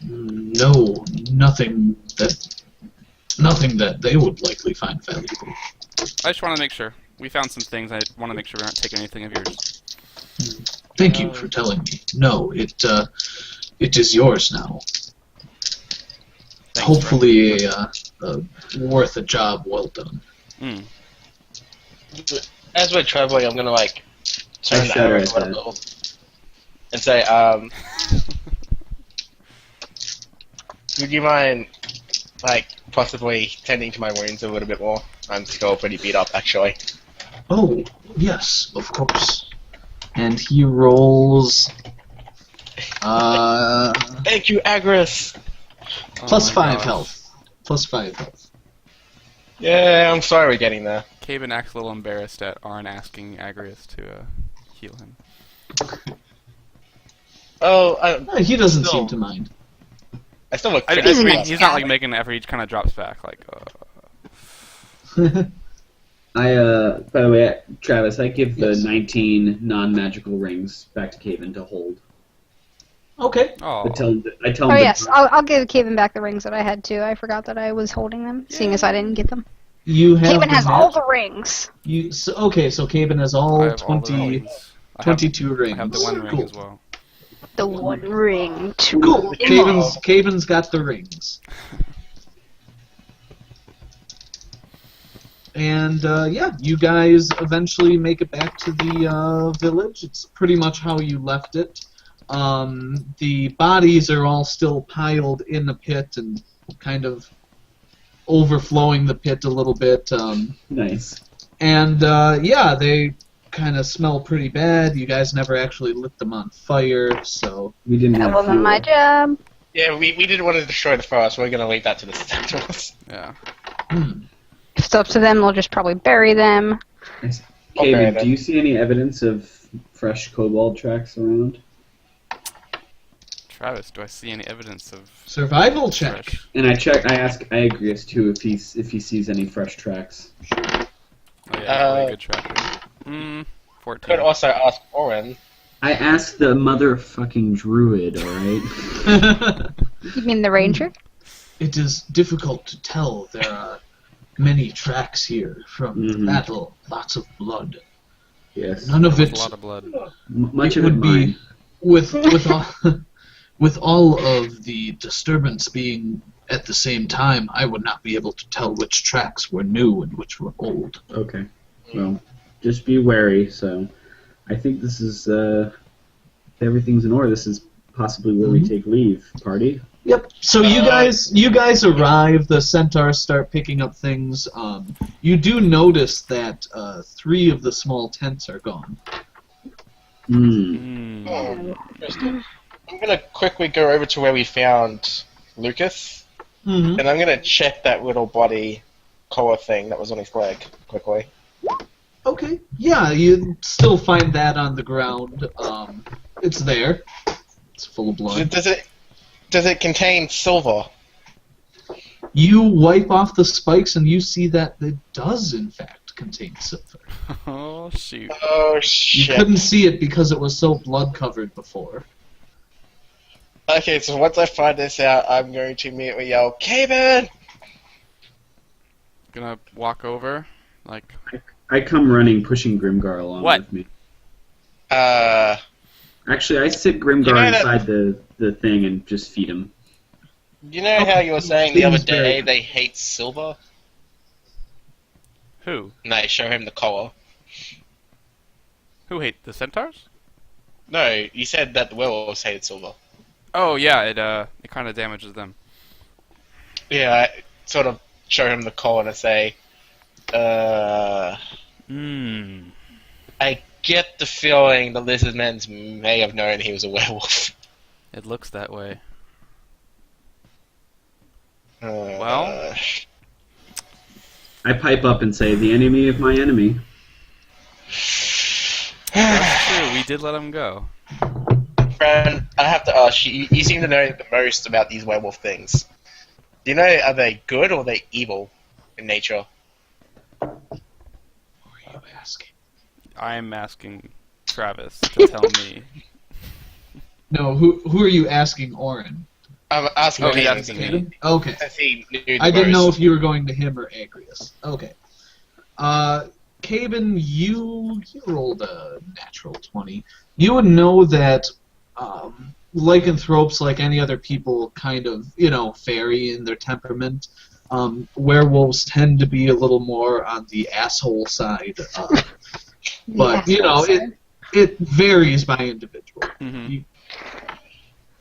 No, nothing that they would likely find valuable. I just want to make sure. We found some things. I want to make sure we aren't taking anything of yours. Thank you for telling me. No, it is yours now. Thanks, Hopefully, worth a job well done. Mm. As we're traveling, I'm gonna like turn the shudder arrow at a that. little and say, would you mind, like, possibly tending to my wounds a little bit more? I'm still pretty beat up, actually. Oh, yes, of course. And he rolls Thank you, Agris! plus Oh my 5 gosh. health. Plus 5 health. Yeah, I'm sorry we're getting there. Caven acts a little embarrassed at Arn asking Agrius to heal him. Oh, He doesn't Still. seem to mind. I still look I pretty He's a mean, nice he's not guy. like making an effort. He kind of drops back, like. By the way, Travis, I give the Yes. 19 non-magical rings back to Caven to hold. Okay. Oh. I tell him Oh to- yes, I'll give Caven back the rings that I had too. I forgot that I was holding them, seeing as I didn't get them. You have Caven the has mat- all the rings. so Caven has all I have all the 20, rings. I have- 22 rings. I have the one ring Cool. as well. The one ring. Cool. Caven's got the rings. And yeah, you guys eventually make it back to the village. It's pretty much how you left it. The bodies are all still piled in the pit and kind of overflowing the pit a little bit. Nice. And yeah, they kind of smell pretty bad. You guys never actually lit them on fire, so We didn't That have wasn't fuel. my job. Yeah, we didn't want to destroy the forest. We're gonna leave that to the Sentinels. Yeah. If it's up to them, they'll just probably bury them. Caven, Okay, then. do you see any evidence of fresh kobold tracks around? Travis, do I see any evidence of survival check. fresh? And I ask Agrius too if he sees any fresh tracks. Oh yeah, probably a good tracker. 14. Could also ask Orin. I asked the motherfucking druid, alright? You mean the ranger? It is difficult to tell. There are many tracks here from the Mhm. battle. Lots of blood. Yes. None of There's it a lot of blood. Much it of it would be mine. with all with all of the disturbance being at the same time. I would not be able to tell which tracks were new and which were old. Okay. Well, just be wary. So, I think this is if everything's in order. This is possibly where we take leave. Party. Yep. So you guys arrive. The centaurs start picking up things. You do notice that 3 of the small tents are gone. Hmm. Mm. I'm gonna quickly go over to where we found Lucas, Mm-hmm. and I'm gonna check that little body collar thing that was on his leg quickly. Okay. Yeah, you still find that on the ground. It's there. It's full of blood. Does it contain silver? You wipe off the spikes and you see that it does in fact contain silver. Oh shoot. Oh You shit. couldn't see it because it was so blood covered before. Okay, so once I find this out, I'm going to immediately yell, Caven! Gonna walk over, like. I come running, pushing Grimgar along What? with me. Uh, Actually, I sit Grimgar You know that- inside the thing and just feed him. You know how you were saying the other Seems very- day they hate silver? Who? And they show him the collar. Who hate the centaurs? No, you said that the werewolves hated silver. Oh yeah, it kind of damages them. Yeah, I sort of show him the collar and I say, Hmm. I get the feeling the lizardmen may have known he was a werewolf. It looks that way. Well, I pipe up and say, the enemy of my enemy. That's true. We did let him go. friend, I have to ask you. You seem to know the most about these werewolf things. Do you know, are they good or are they evil in nature? What are you asking? I'm asking Travis to tell me. No, who are you asking, Orin? I'm asking Oh, Caden, yeah, that's me. Caden? Okay. since he knew the I didn't know most. if you were going to him or Agrius. Okay. Caben, you rolled a natural 20. You would know that lycanthropes, like any other people, kind of, vary in their temperament. Werewolves tend to be a little more on the asshole side. But, it varies by individual. Mm-hmm.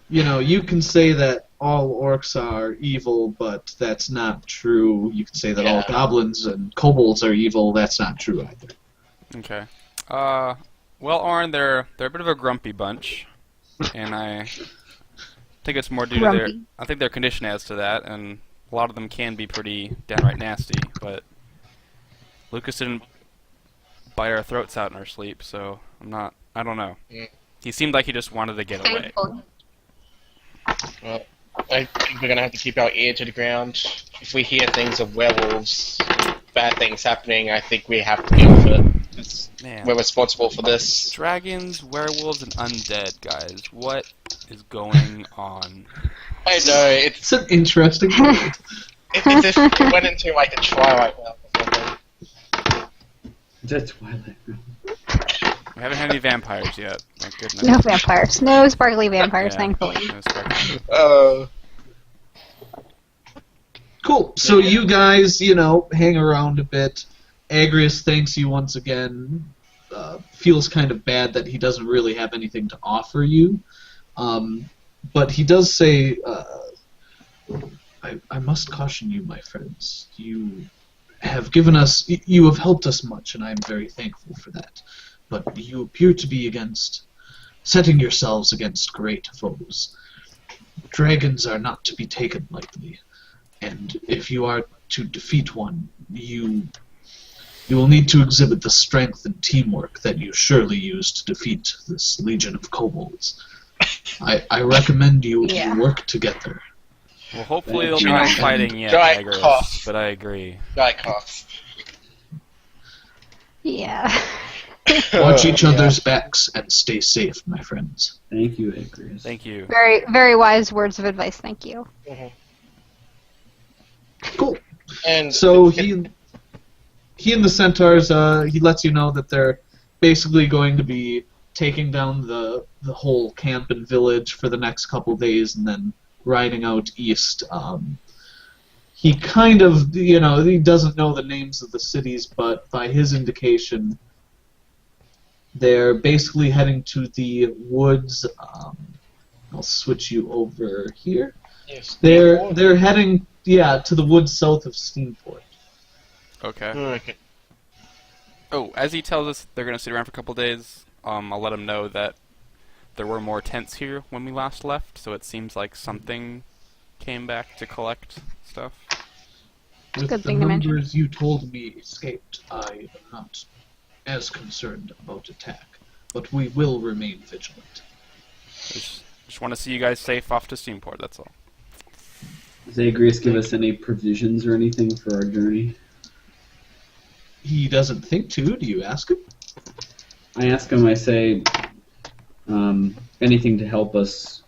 You can say that all orcs are evil, but that's not true. You can say that all Yeah. goblins and kobolds are evil. That's not true either. Okay. Well, Orin, they're a bit of a grumpy bunch, and I think it's more due to their. Grumpy. I think their condition adds to that, and a lot of them can be pretty downright nasty. But Lucas didn't bite our throats out in our sleep, so I don't know. Mm. He seemed like he just wanted to get away. Thankfully. Well, I think we're gonna have to keep our ear to the ground. If we hear things of werewolves, bad things happening, I think we have to deal with it. Man. We're responsible for this. Dragons, werewolves, and undead, guys. What is going on? I know, It's an interesting world. it's if it went into like a Twilight realm or something. That's Twilight. We haven't had any vampires yet. Thank goodness. No vampires. No sparkly vampires, Yeah, thankfully. no sparkly. Cool. So you guys, hang around a bit. Agrius thanks you once again. Feels kind of bad that he doesn't really have anything to offer you. But he does say, I must caution you, my friends. You have helped us much, and I am very thankful for that. But you appear to be setting yourselves against great foes. Dragons are not to be taken lightly, and if you are to defeat one, you will need to exhibit the strength and teamwork that you surely used to defeat this legion of kobolds. I recommend you work together. Well, hopefully they'll Thank be you. not fighting yet, Dry Agris, cough. but I agree. Guy coughs. Yeah. Watch each other's backs and stay safe, my friends. Thank you, Agrius. Thank you. Very, very wise words of advice. Thank you. Cool. And So he and the centaurs, he lets you know that they're basically going to be taking down the whole camp and village for the next couple days and then riding out east. He kind of, he doesn't know the names of the cities, but by his indication, they're basically heading to the woods. I'll switch you over here. yes, They're heading, to the woods south of Steamport. Okay. Okay. Oh, as he tells us they're going to sit around for a couple days, I'll let him know that there were more tents here when we last left, so it seems like something came back to collect stuff. With Good the thing to mention. numbers you told me escaped, I am not as concerned about attack, but we will remain vigilant. Just want to see you guys safe off to Steamport, that's all. Does Agrius give us any provisions or anything for our journey? He doesn't think to. Do you ask him? I ask him, I say, anything to help us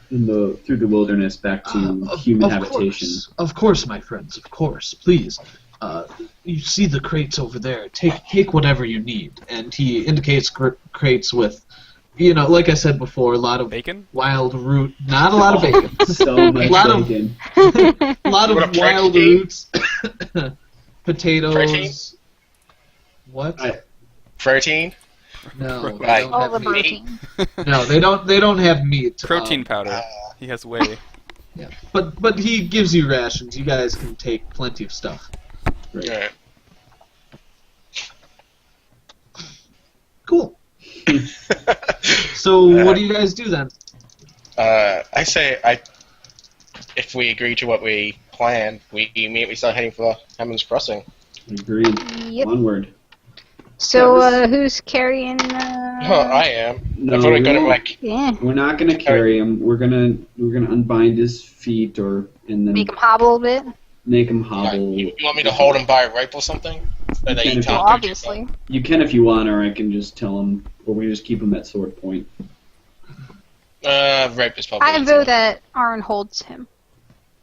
through the wilderness back to human habitation. Of course, my friends. Of course. Please. You see the crates over there. Take whatever you need. And he indicates crates with, you know, like I said before, a lot of Bacon? wild root. Not a lot of bacon. So much lot of- bacon. A lot What of a wild protein. roots. Potatoes. Protein? What? Protein? No, they Right. don't All have the meat. protein. No, they don't. They don't have meat. Protein powder. He has whey. Yeah, but he gives you rations. You guys can take plenty of stuff. Right. Alright. Cool. So what do you guys do then? I say if we agree to what we planned, we immediately start heading for Hammond's Crossing. Agreed. Yep. Onward. So, who's carrying? I am. No, I've already got it we like. Yeah. We're not gonna carry him. We're gonna unbind his feet and then Make him hobble a bit. make him Like, hobble. you want me to hold him by a rope or something? So that he Well, can't Well, go too obviously. You can if you want, or I can just tell him, or we just keep him at sword point. far. Rope is probably. I easier. vote that Arn holds him.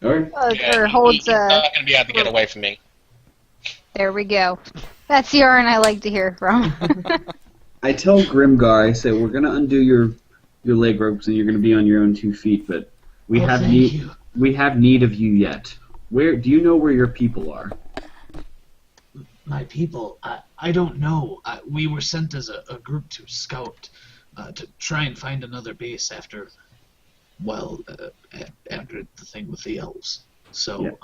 Alright. Yeah, Or holds. he's not going to be able to get away from me. There we go. That's the Arn I like to hear from. I tell Grimgar, I say, we're gonna undo your leg ropes and you're gonna be on your own 2 feet, but we Oh, have thank need you. we have need of you yet. Where do you know where your people are? My people, I don't know. We were sent as a group to scout, to try and find another base after, after the thing with the elves. So,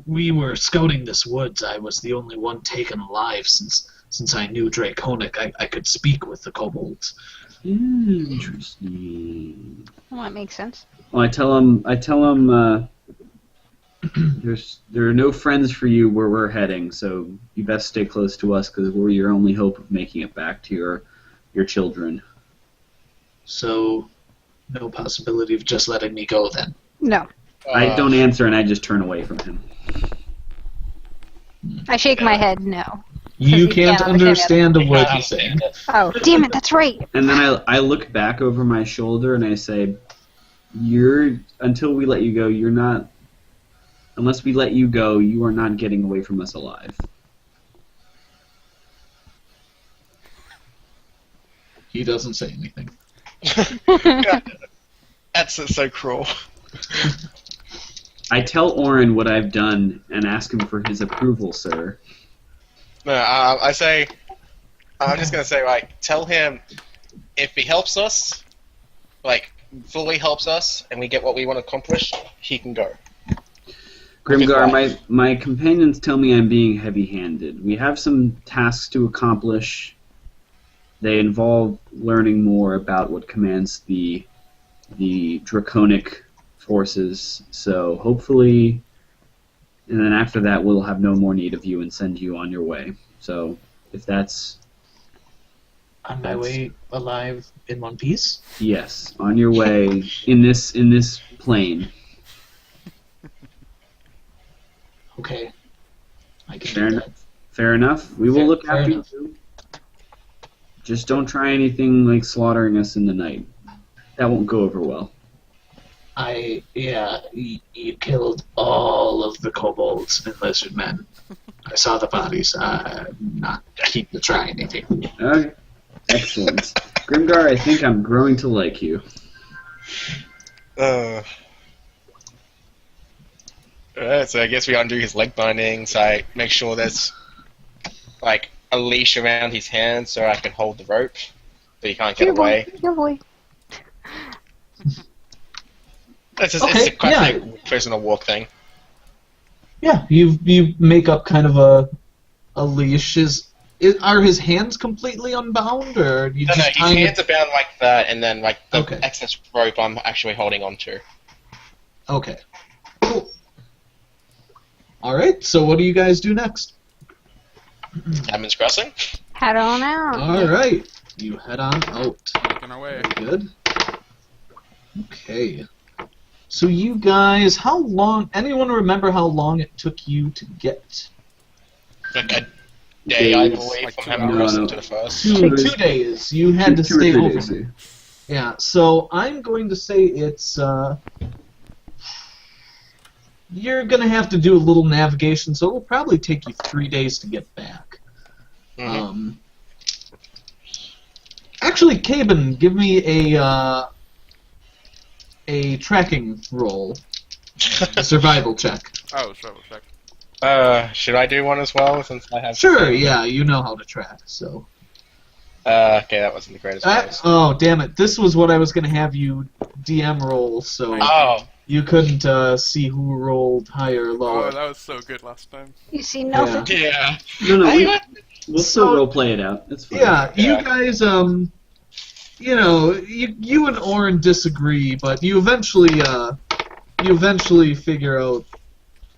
we were scouting this woods. I was the only one taken alive since I knew Draconic. I could speak with the kobolds. Interesting. Well, that makes sense. Well, I tell him there are no friends for you where we're heading, so you best stay close to us because we're your only hope of making it back to your children. So, no possibility of just letting me go then. No. I don't answer and I just turn away from him. I shake my head no. You you can't can't understand a I word can't he's saying. understand it. Oh, damn it, that's right. And then I look back over my shoulder and I say, until we let you go, unless we let you go, you are not getting away from us alive. He doesn't say anything. That's so cruel. I tell Orin what I've done and ask him for his approval, sir. No, I say. I'm just going to say, like, tell him if he helps us, like, fully helps us, and we get what we want to accomplish, he can go. Grimgar, my companions tell me I'm being heavy-handed. We have some tasks to accomplish. They involve learning more about what commands the draconic forces. So hopefully, and then after that, we'll have no more need of you and send you on your way. So if that's On my way alive in one piece? yes, on your way in this plane. Okay. I can Fair do enough. Fair enough. We will look Fair after enough. you. Just don't try anything like slaughtering us in the night. That won't go over well. You killed all of the kobolds and lizard men. I saw the bodies. I'm not keep to try anything. Okay. Excellent. Grimgar, I think I'm growing to like you. Alright, so I guess we undo his leg bindings. I make sure there's, like, a leash around his hands so I can hold the rope so he can't get away. Your boy. It's Okay, a classic prisoner walk thing. Yeah, you make up kind of a leash. Are his hands completely unbound, or you No, just his kind hands are bound like that, and then like the Okay. excess rope I'm actually holding onto. Okay. Cool. All right. So what do you guys do next? Hammond's Crossing. Head on out. All right. You head on out. Making our way. Good. Okay. So you guys, how long? Anyone remember how long it took you to get Like a day, I Days. believe, Like from 2 Hammond hours. Crossing No. to the first. two Two- days? You had to Two or stay 3 over. days. Yeah. So I'm going to say it's. You're gonna have to do a little navigation, so it'll probably take you 3 days to get back. Mhm. Actually, Caben, give me a tracking roll, a survival check. Oh, survival check. Should I do one as well since I have? Sure, yeah, you know how to track, so. Okay, that wasn't the greatest. News. Oh, damn it! This was what I was gonna have you DM roll, so Oh, you couldn't see who rolled higher or lower. Oh, that was so good last time. You see nothing. yeah. No, I- we'll still role play it out. That's fine. Yeah, you Yeah. guys, you know, you and Oren disagree, but you eventually figure out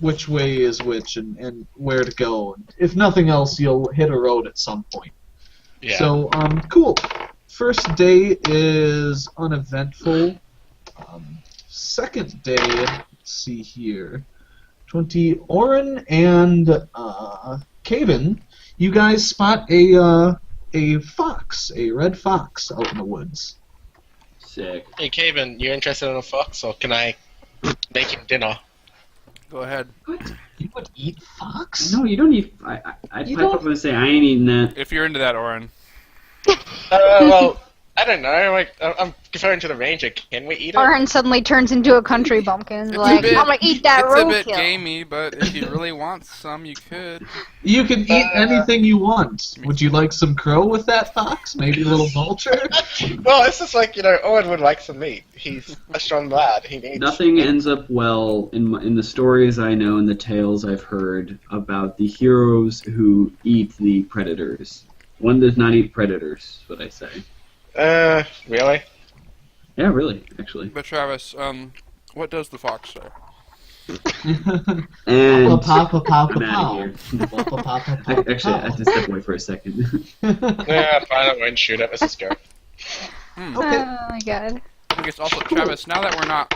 which way is which and where to go. If nothing else, you'll hit a road at some point. Yeah. So, cool. First day is uneventful. Second day, let's see here. 20, Oren and Caven, you guys spot a fox, a red fox out in the woods. Sick. Hey, Caven, you interested in a fox, or can I make him dinner? Go ahead. What? You would eat fox? No, you don't eat. I'd You pipe don't- up and say I ain't eating that. If you're into that, Oren. Well, I don't know. Like, I'm referring to the ranger. Can we eat it? Arhan suddenly turns into a country bumpkin. Like, I'm gonna eat that It's a bit roadkill. gamey, but if you really want some, you could. You can eat anything you want. Would you like some crow with that fox? Maybe a little vulture? Well, it's just like, Owen would like some meat. He's a strong lad. He needs Nothing ends up well in the stories I know and the tales I've heard about the heroes who eat the predators. One does not eat predators, is what I say. Really? Yeah, really, actually. But Travis, what does the fox say? And Papa, papa, I'm out pow. of here. Papa, papa, Actually, I have to step away for a second. Yeah, fine. I won't shoot it. Let's just go. Hmm. Okay. Oh my god. I guess also, Travis, now that we're not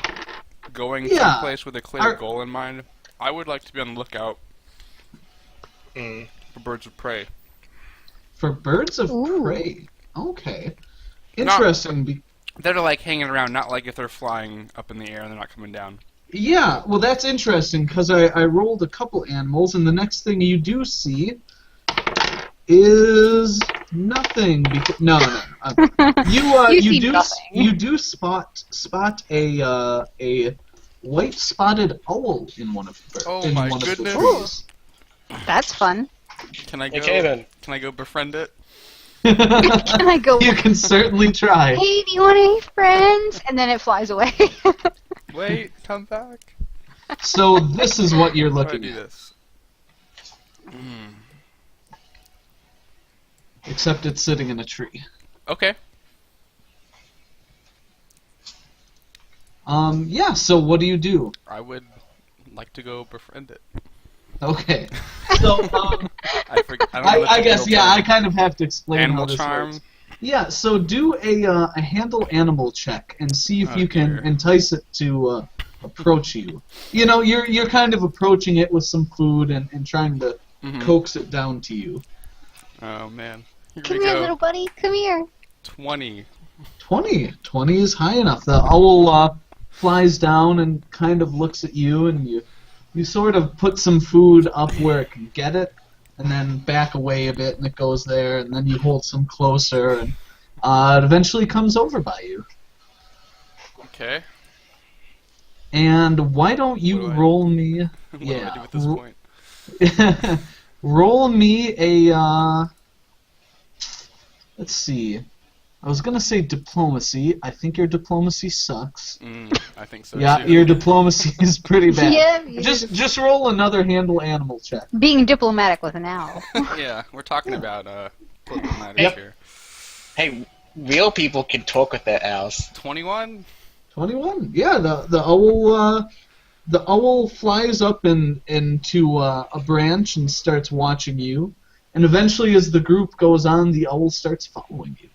going Yeah. someplace with a clear Our- goal in mind, I would like to be on the lookout Mm. for birds of prey. For birds of Ooh. prey. Okay. Not- Interesting. That are like hanging around, not like if they're flying up in the air and they're not coming down. Yeah, well, that's interesting because I rolled a couple animals, and the next thing you do see is nothing. No. You see do nothing. you do spot a white spotted owl in one of the Oh in my one goodness. Of the trees. That's fun. Can I Hey, go? Caven. Can I go befriend it? Can I go? You can certainly try. Hey, do you want any friends? And then it flies away. Wait, come back. So this is what you're How do I looking do at, this? Mm. except it's sitting in a tree. Okay. Yeah. So what do you do? I would like to go befriend it. Okay. So I forget. I, don't know the I guess technical yeah. I term. kind of have to explain Animal how this charm. works. Yeah. So do a handle animal check and see if Oh, you can dear. entice it to approach you. You know, you're kind of approaching it with some food and trying to Mhm. coax it down to you. Oh man. Here Come we here, go. little buddy. Come here. 20. 20 is high enough. The owl flies down and kind of looks at you, and you sort of put some food up where it can get it, and then back away a bit, and it goes there, and then you hold some closer, and it eventually comes over by you. Okay. And why don't you What do I- roll me? What do I do at this point? Roll me a. Let's see. I was gonna say diplomacy. I think your diplomacy sucks. I think so Yeah, too. your diplomacy is pretty bad. Yeah, you Just roll another handle animal check. being diplomatic with an owl. Yeah, we're talking about political matters Yep. here. Hey, real people can talk with their owls. 21? 21. Yeah, the owl flies up into a branch and starts watching you, and eventually, as the group goes on, the owl starts following you.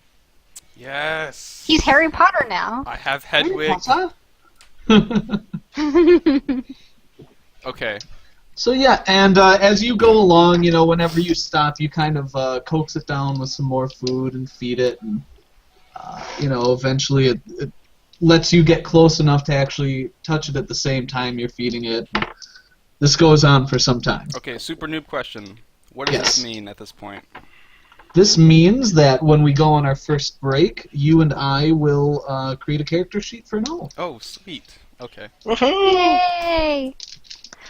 Yes. He's Harry Potter now. I have Hedwig. Okay. So yeah, and as you go along, you know, whenever you stop, you kind of coax it down with some more food and feed it, and you know, eventually it lets you get close enough to actually touch it at the same time you're feeding it. This goes on for some time. Okay, super noob question. What does Yes. this mean at this point? This means that when we go on our first break, you and I will create a character sheet for Noel. Oh, sweet. Okay. Woohoo! Yay!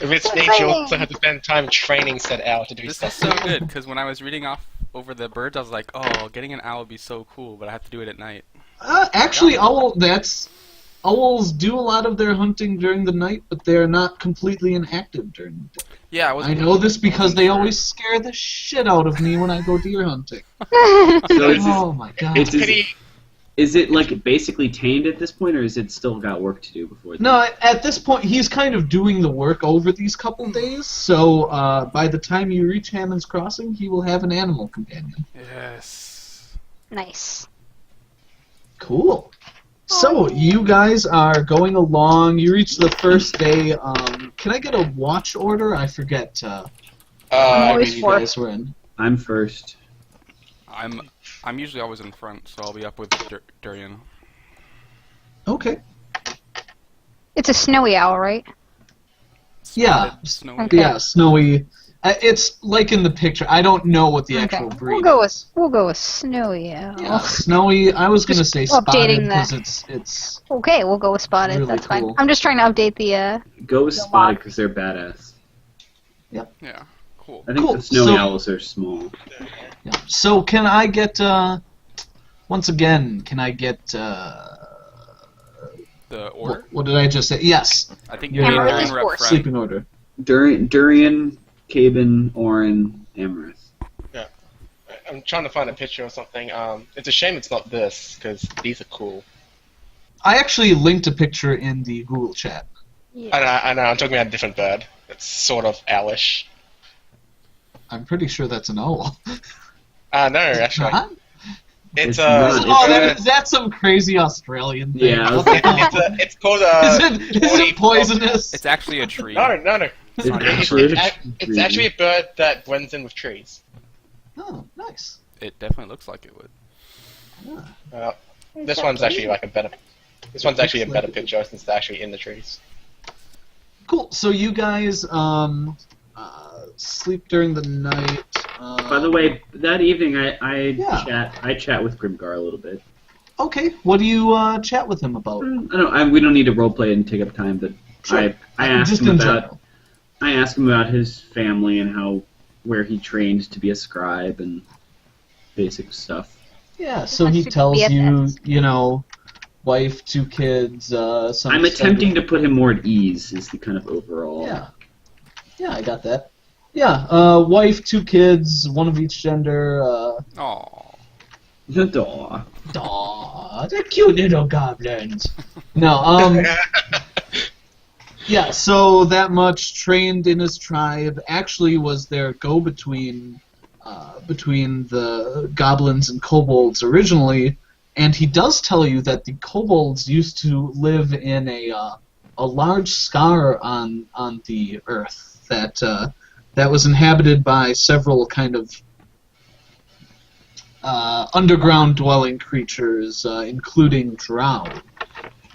If it's So me, you exciting. also have to spend time training said owl to do This stuff. is so good, because when I was reading off over the birds, I was like, oh, getting an owl would be so cool, but I have to do it at night. Actually, owls do a lot of their hunting during the night, but they are not completely inactive during the day. Yeah, I was. I know this because they always scare the shit out of me when I go deer hunting. So it's, Oh my god. it's Pretty. is it like basically tamed at this point, or is it still got work to do before? No, at this point, he's kind of doing the work over these couple days, so by the time you reach Hammond's Crossing, he will have an animal companion. Yes. Nice. Cool. So, you guys are going along, you reach the first day, can I get a watch order? I forget always what you fourth. guys were in. I'm first. I'm usually always in front, so I'll be up with Durian. Okay. It's a snowy owl, right? Yeah. Snowy. Okay. Yeah, snowy. It's like in the picture. I don't know what the actual breed We'll go with snowy owl. Yeah, snowy. I was gonna Just say spotted updating because that. it's Okay, we'll go with spotted. Really That's cool. fine. I'm just trying to update the. Go with spotted because they're badass. Yeah. Cool. I think Cool, the snowy so- owls are small. yeah. So can I get once again? Can I get The order. what did I just say? Yes, I think Your Durian Amaranth is were up fourth. front. sleeping order. Durian, Caben, Orin, Amaranth. I'm trying to find a picture or something. It's a shame it's not this, because these are cool. I actually linked a picture in the Google chat. I know, I'm talking about a different bird. It's sort of owlish. I'm pretty sure that's an owl. No, actually. Not? It's It's not. Oh, that's some crazy Australian thing. Yeah, I was it's called is it poisonous? It's actually a tree. No. It's not actually It's actually a bird that blends in with trees. Oh, nice. It definitely looks like it would. This one's actually like a better. This one's actually a better picture since they're actually in the trees. Cool. So you guys sleep during the night. By the way, that evening I Yeah. chat with Grimgar a little bit. Okay. What do you chat with him about? We don't need to roleplay and take up time, but Sure. I asked Just him in about general. I asked him about his family and where he trained to be a scribe and basic stuff. Yeah. So wants he to tells be at you, that. Wife, 2 kids. Some I'm attempting to put him more at ease. Is the kind of overall. Yeah. Yeah, I got that. Yeah. Wife, 2 kids, one of each gender. Aww. The dog. Aw, they're cute little goblins. No, yeah, so that much trained in his tribe actually was their go-between between the goblins and kobolds originally, and he does tell you that the kobolds used to live in a large scar on the earth that was inhabited by several kind of underground dwelling creatures, including drow,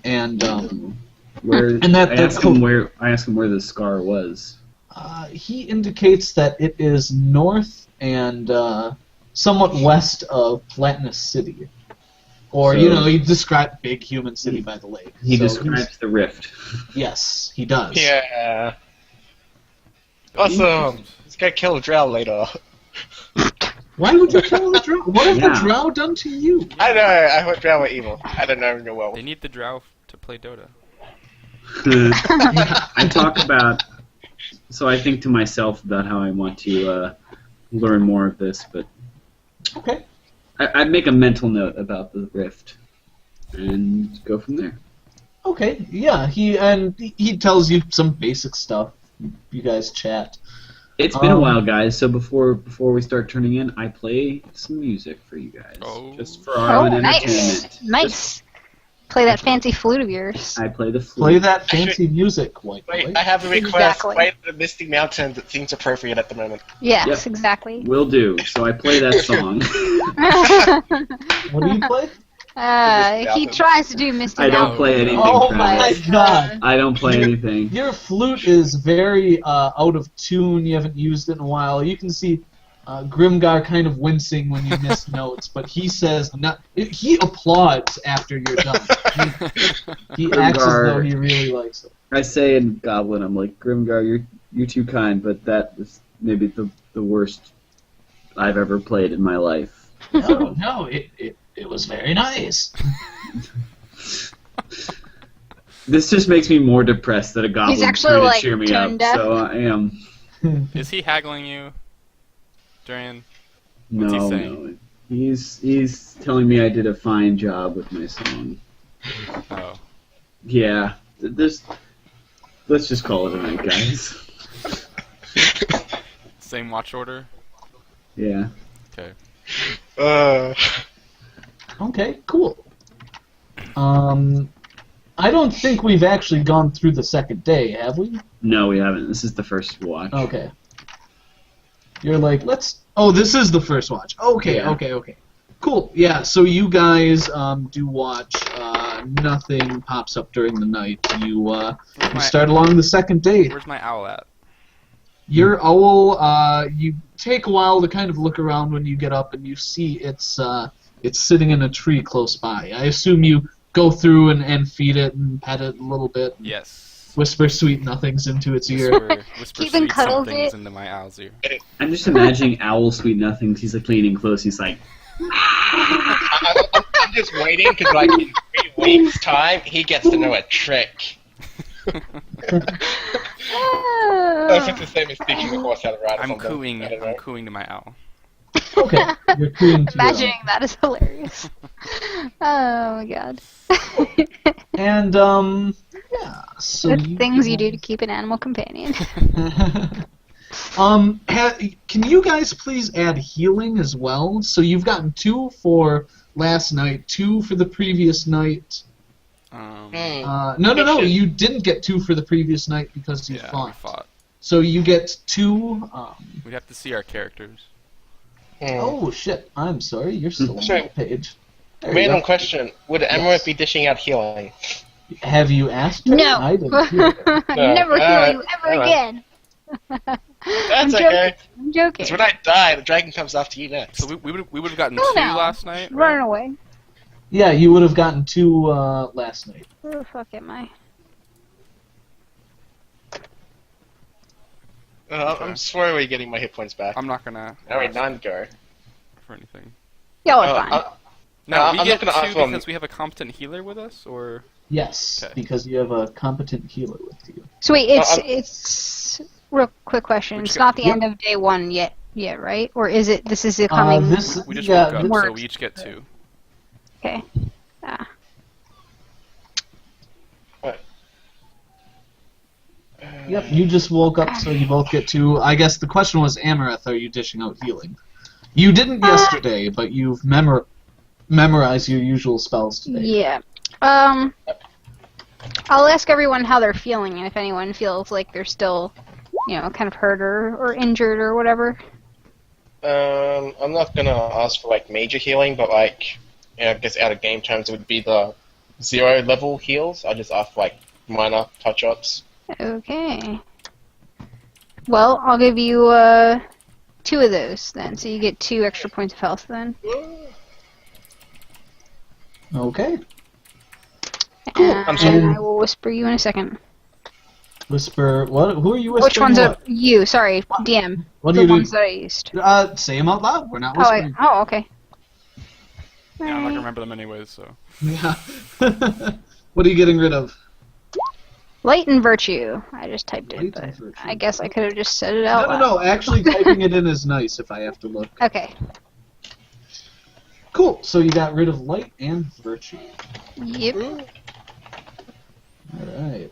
and I that's asked him where the scar was. he indicates that it is north and somewhat west of Platinus City, or So- he described Big Human City by the lake. He So describes the rift. yes, he does. Yeah. Awesome. Let's go kill a drow later. Why would you kill the drow? What have the Yeah. drow done to you? I know. I thought drow were evil. I don't know real well. They need the drow to play Dota. I talk about. So I think to myself about how I want to learn more of this, but Okay. I'd make a mental note about the rift and go from there. Okay, yeah, he tells you some basic stuff. You guys chat. It's been a while, guys. So before we start turning in, I play some music for you guys, Oh. just for our own nice. entertainment. Nice. Play that fancy flute of yours. I play the flute. Play that fancy music, white boy. Wait, I have a request. Exactly. Play the Misty Mountains. It seems appropriate at the moment. Yes, Yep. exactly. Will do. So I play that song. What do you play? He tries to do Misty I don't Mountain. play anything. Oh Travis. my god! I don't play anything. Your flute is very out of tune. You haven't used it in a while. You can see Grimgar kind of wincing when you miss notes, but he says he applauds after you're done. He acts as though he really likes it. I say in Goblin, I'm like, Grimgar, you're too kind, but that is maybe the worst I've ever played in my life. No, it was very nice. This just makes me more depressed that a goblin's actually, trying like, to cheer me tone up. deaf. So I am. Is he haggling you, Dorian? What's No, he saying? no. He's telling me I did a fine job with my song. Oh. Yeah. Let's just call it a night, guys. Same watch order? Yeah. Okay. Okay, cool. I don't think we've actually gone through the second day, have we? No, we haven't. This is the first watch. Okay. You're like, oh, this is the first watch. Okay, Yeah. okay. Cool. Yeah, so you guys do watch. Nothing pops up during the night. You start along the second day. Where's my owl at? Your owl, you take a while to kind of look around when you get up, and you see it's sitting in a tree close by. I assume you go through and feed it and pet it a little bit. Yes. Whisper sweet nothings into its ear. Whisper Even sweet cuddles somethings it. into my owl's ear. I'm just imagining Owl Sweet Nothings. He's like leaning close. He's like, I'm just waiting because, like, in 3 weeks' time, he gets to know a trick. If it's the same as teaching the horse how to ride or I'm something. cooing. I don't know. I'm cooing to my owl. Okay, you're cooing to your Imagining that is hilarious. Oh my god. And, yeah, so The things you do to keep an animal companion. Can you guys please add healing as well? So you've gotten 2 for last night, 2 for the previous night. No, you didn't get 2 for the previous night because you Yeah, fought. we fought. So you get 2, We'd have to see our characters. oh shit, I'm sorry, you're still on Sorry. the page. There you Random go. question: would Emerald be dishing out healing? Have you asked her? No. I didn't hear her. Never heal alright, you ever alright. again. That's I'm okay. I'm joking. Because when I die, the dragon comes after you next. So we would have gotten Oh, 2 no. last night. Running away. Yeah, you would have gotten 2 last night. Where the fuck am I? I'm slowly getting my hit points back. I'm not gonna. Alright, 9 go. For anything. Y'all are Oh, fine. No, No, we I'm get not gonna 2 ask them. because we have a competent healer with us, or Yes, Okay. because you have a competent healer with you. So wait, I'm- it's real quick question. Which It's guy- not the Yep. end of day 1 yet, right? Or is it? This is the coming. we just yeah, woke up, this- so we each get 2. Okay. Ah. Yep, you just woke up, so you both get 2. I guess the question was, Amareth, are you dishing out healing? You didn't yesterday, but you've memorized your usual spells today. Yeah. I'll ask everyone how they're feeling and if anyone feels like they're still, kind of hurt or injured or whatever. I'm not gonna ask for like major healing, but like, I guess out of game terms, it would be the 0 level heals. I just ask for like minor touch ups. Okay. Well, I'll give you 2 of those then, so you get 2 extra points of health then. Okay. And I'm sorry. I will whisper you in a second. Whisper. What? Who are you whispering? Which ones are what? you? Sorry, DM. What do The you do? ones that I used. Say them out loud. We're not Oh, whispering. okay. Yeah, I'm not gonna Alright. remember them anyways, so. Yeah. What are you getting rid of? Light and virtue. I just typed Light it, and but virtue. I guess I could have just said it out loud. No. Actually, typing it in is nice if I have to look. Okay. Cool. So you got rid of light and virtue. Yep. All right.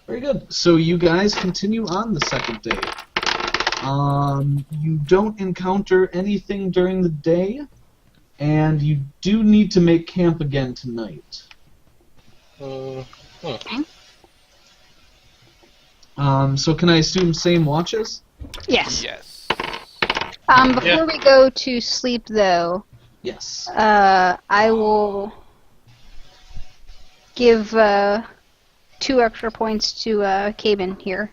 Very good. So you guys continue on the second day. You don't encounter anything during the day, and you do need to make camp again tonight. So can I assume same watches? Yes. Yes. Before Yeah. we go to sleep, though, Yes. I will give 2 extra points to Cabin here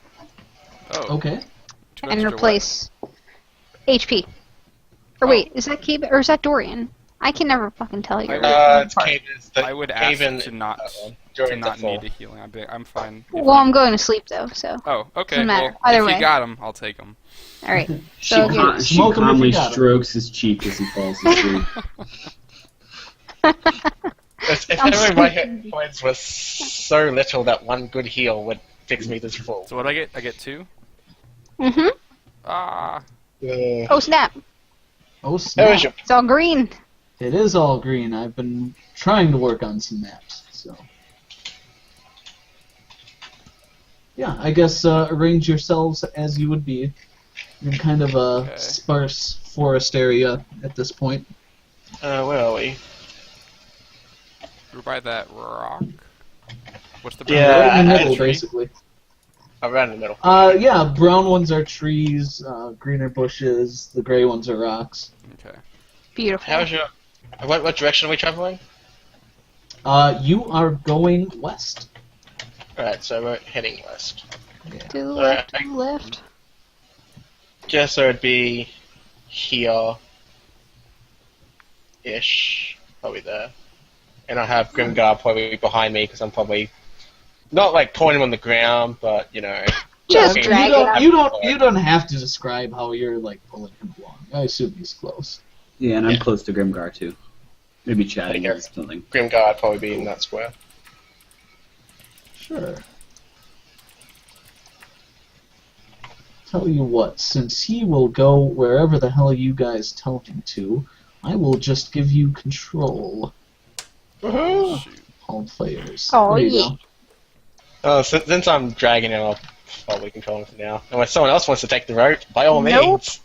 Oh. Okay. 2 and extra replace. HP. Or wait, is that Cave or is that Dorian? I can never fucking tell you. It's Caven. I would ask to not during the need fall. a healing. I'm fine. Well, I'm going to sleep though, so. Oh, okay. Doesn't matter. Well, Either if way. you got him, I'll take him. All right. She, So she Smoke 'em if calmly you got 'em. strokes his cheek as he falls asleep. If I'm only my sleeping. hit points was so little that one good heal would fix me this full. So what do I get? I get 2? Mhm. Ah. Oh snap! Oh, That was snap. your It's all green. It is all green. I've been trying to work on some maps, so. Yeah, I guess arrange yourselves as you would be in kind of a Okay. sparse forest area at this point. where are we? We're by that rock. What's the Yeah, Right in the I- middle, tree? basically. Around the middle. Yeah, brown ones are trees, green are bushes, the gray ones are rocks. Okay. Beautiful. How's your? What direction are we traveling? You are going west. Alright, so we're heading west. To the left, to the left. Guess so it'd be here ish. Probably there. And I have Grimgar probably behind me because I'm probably not like pulling him on the ground, but you know. Just I mean, drag it up. You don't have to describe how you're like pulling him along. I assume he's close. Yeah, and I'm Yeah. close to Grimgar too. Maybe chatting Yeah. or something. Grimgar would probably be in that square. Sure. Tell you what, since he will go wherever the hell you guys tell him to, I will just give you control. Woohoo! Shoot. All players. Oh, There you yeah. Oh, since I'm dragging him, I'll probably control him for now. And when someone else wants to take the rope, by all Nope. means.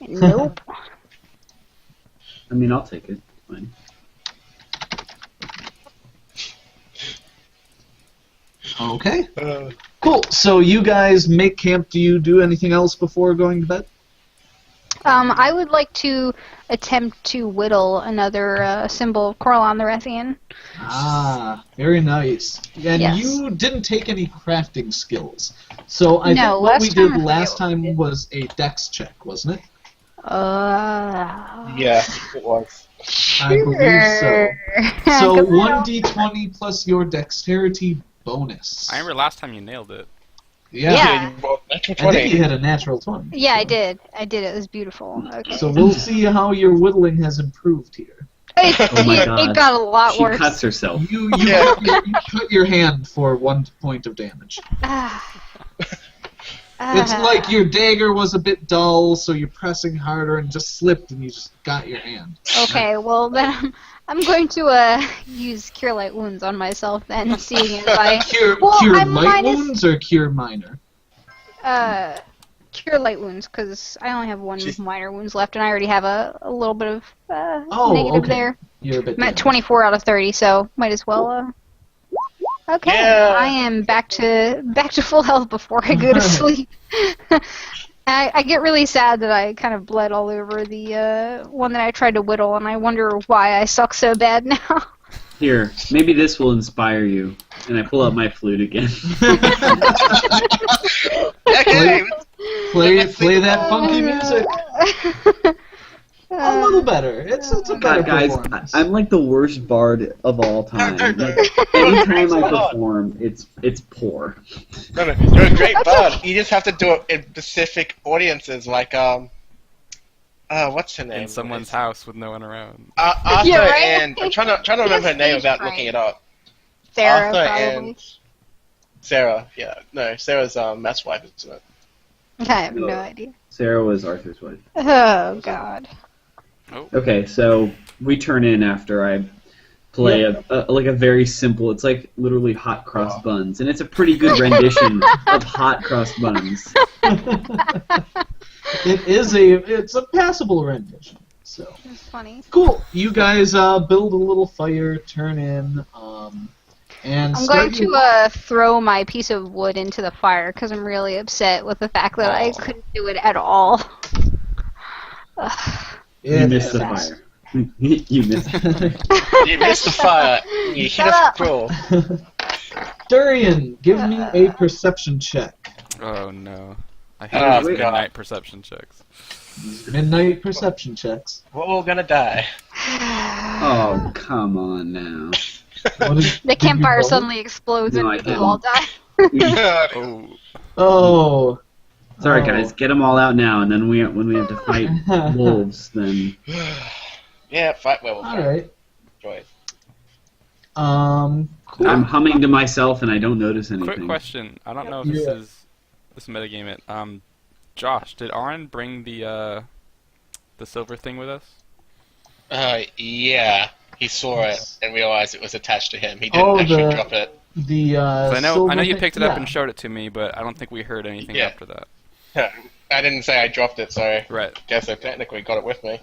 Nope. I mean, I'll take it. Fine. Okay. Uh, Cool. So you guys make camp. Do you do anything else before going to bed? I would like to attempt to whittle another symbol of Corlon the Rethian. Ah, very nice. And Yes. you didn't take any crafting skills. So I No, think what we last time I did forget last what time we did. was a dex check, wasn't it? yeah, it was. I believe so. Sure. So Come on. 1d20 plus your dexterity bonus. I remember last time you nailed it. Yeah. Yeah. You rolled natural I think 20. you had a natural 20. Yeah, so. I did. It was beautiful. Okay. So we'll see how your whittling has improved here. Oh my it God. got a lot She worse. cuts herself. You Yeah. you cut your hand for 1 point of damage. It's like your dagger was a bit dull, so you're pressing harder and just slipped and you just got your hand. Okay, well then I'm going to use Cure Light Wounds on myself then, seeing if I Cure, Well, cure I'm light minus- wounds or cure minor? Cure Light Wounds because I only have one Jeez. minor wounds left, and I already have a little bit of Oh, negative okay. there. You're a bit I'm at damaged. 24 out of 30, so might as well. Okay, Yeah. I am back to full health before I go to Alright. sleep. I get really sad that I kind of bled all over the one that I tried to whittle, and I wonder why I suck so bad now. Here, maybe this will inspire you. And I pull out my flute again. Okay, Play that funky music. A little better. It's a better God, guys, performance. I'm like the worst bard of all time. Like, anytime I perform, it's poor. no, you're a great bard. You just have to do it in specific audiences, like what's her name? In someone's house with no one around. Arthur Yeah, right? and I'm trying to remember her name without Right. looking it up. Sarah, Arthur probably. and Sarah. Yeah, no, Sarah's Matt's wife, isn't it? I have no No. idea. Sarah was Arthur's wife. Oh God. Okay, so we turn in after I play a very simple. It's like literally hot cross buns, and it's a pretty good rendition of hot cross buns. It's a passable rendition. So That's funny. cool. You guys build a little fire, turn in, and I'm start going to throw my piece of wood into the fire because I'm really upset with the fact that I couldn't do it at all. You missed the fire. You missed it. You missed the fire. You hit Shut us up. cruel. Durian, give me a perception check. Oh no. I Oh, hate these God. midnight perception checks. These midnight perception checks. We're all gonna die. Oh, come on now. What did The you campfire roll? suddenly explodes No, and I we didn't. all die. Oh, Oh. Sorry, Oh. guys. Get them all out now, and then when we have to fight wolves, then Yeah, fight werewolf. All right. Enjoy it. Cool. I'm humming to myself, and I don't notice anything. quick question. I don't know if this Yeah. is this metagame it. Josh, did Aaron bring the silver thing with us? Yeah. He saw it and realized it was attached to him. He Oh, didn't actually the- drop it. The 'Cause I know silver you thing- picked it up yeah. and showed it to me, but I don't think we heard anything Yeah. after that. I didn't say I dropped it, so Right. guess I technically got it with me.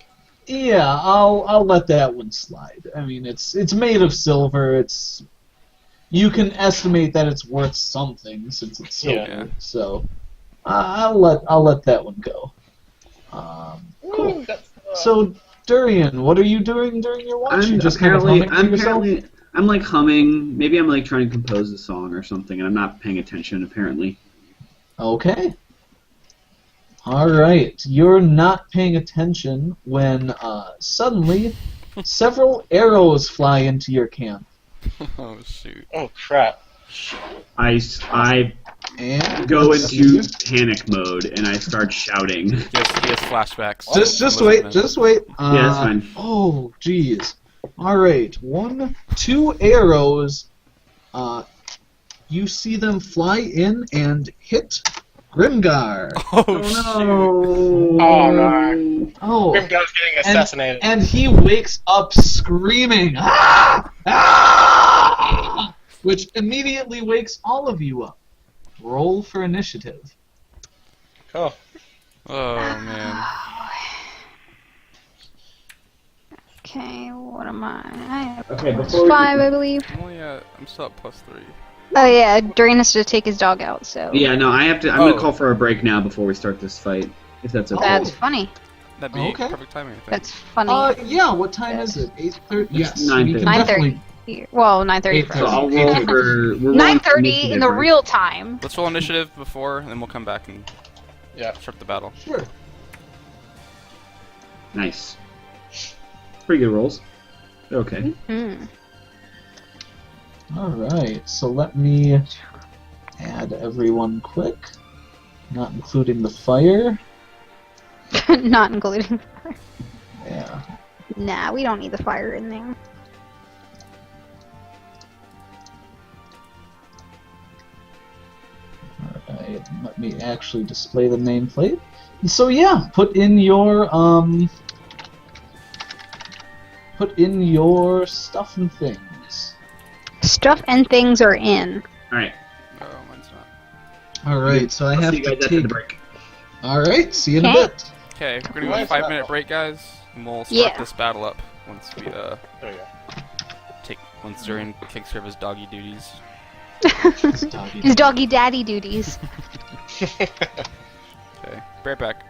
Yeah, I'll let that one slide. I mean, it's made of silver. You can estimate that it's worth something since it's silver. Yeah. So I'll let that one go. Cool. Ooh, that's, So Durian, what are you doing during your watch? I'm You're just kind of apparently, humming to yourself? I'm like humming. Maybe I'm like trying to compose a song or something, and I'm not paying attention. Apparently. Okay. All right. You're not paying attention when suddenly several arrows fly into your camp. Oh shoot. oh crap. I And go let's into see. panic mode and I start shouting. He has flashbacks. Just wait. Just wait. Yeah, that's fine. Oh, jeez. All right. 1, 2 arrows. You see them fly in and hit Grimgar. Oh shoot. Oh no. Oh. Grimgar's getting assassinated. And he wakes up screaming, "Ah! Ah!" Which immediately wakes all of you up. Roll for initiative. Cool. Oh man. Okay, what am I? I have Okay, plus before we- 5, I believe. I'm still at +3. Oh yeah, Durian has to take his dog out, so Yeah, no, I have to. I'm Oh. gonna call for a break now before we start this fight, if that's okay. that's funny. That'd be Okay. perfect timing, I think. That's funny. Yeah, what time is it? 8:30? Yes. we 9:30. can 9:30. definitely- Here. Well, 9:30 for So us. I'll roll for. we're rolling 9:30 in the initiative, right? real time. Let's roll initiative before, and then we'll come back and Yeah. start the battle. Sure. Nice. Pretty good rolls. Okay. Hmm. Alright, so let me add everyone quick. Not including the fire. Not including. Yeah. Nah, we don't need the fire in there. Alright, let me actually display the nameplate. And so yeah, put in your stuff and things. Stuff and things are in. All right. Oh, mine's not. Alright, so I I'll have see you to guys after take. the break. Alright, see you in a Okay. bit. Okay, we're gonna go Why a is that 5-minute off? break, guys, and we'll start Yeah. this battle up once we There we go. once Durian takes care of his doggy duties. It's doggy. His doggy daddy duties. Okay, be right back.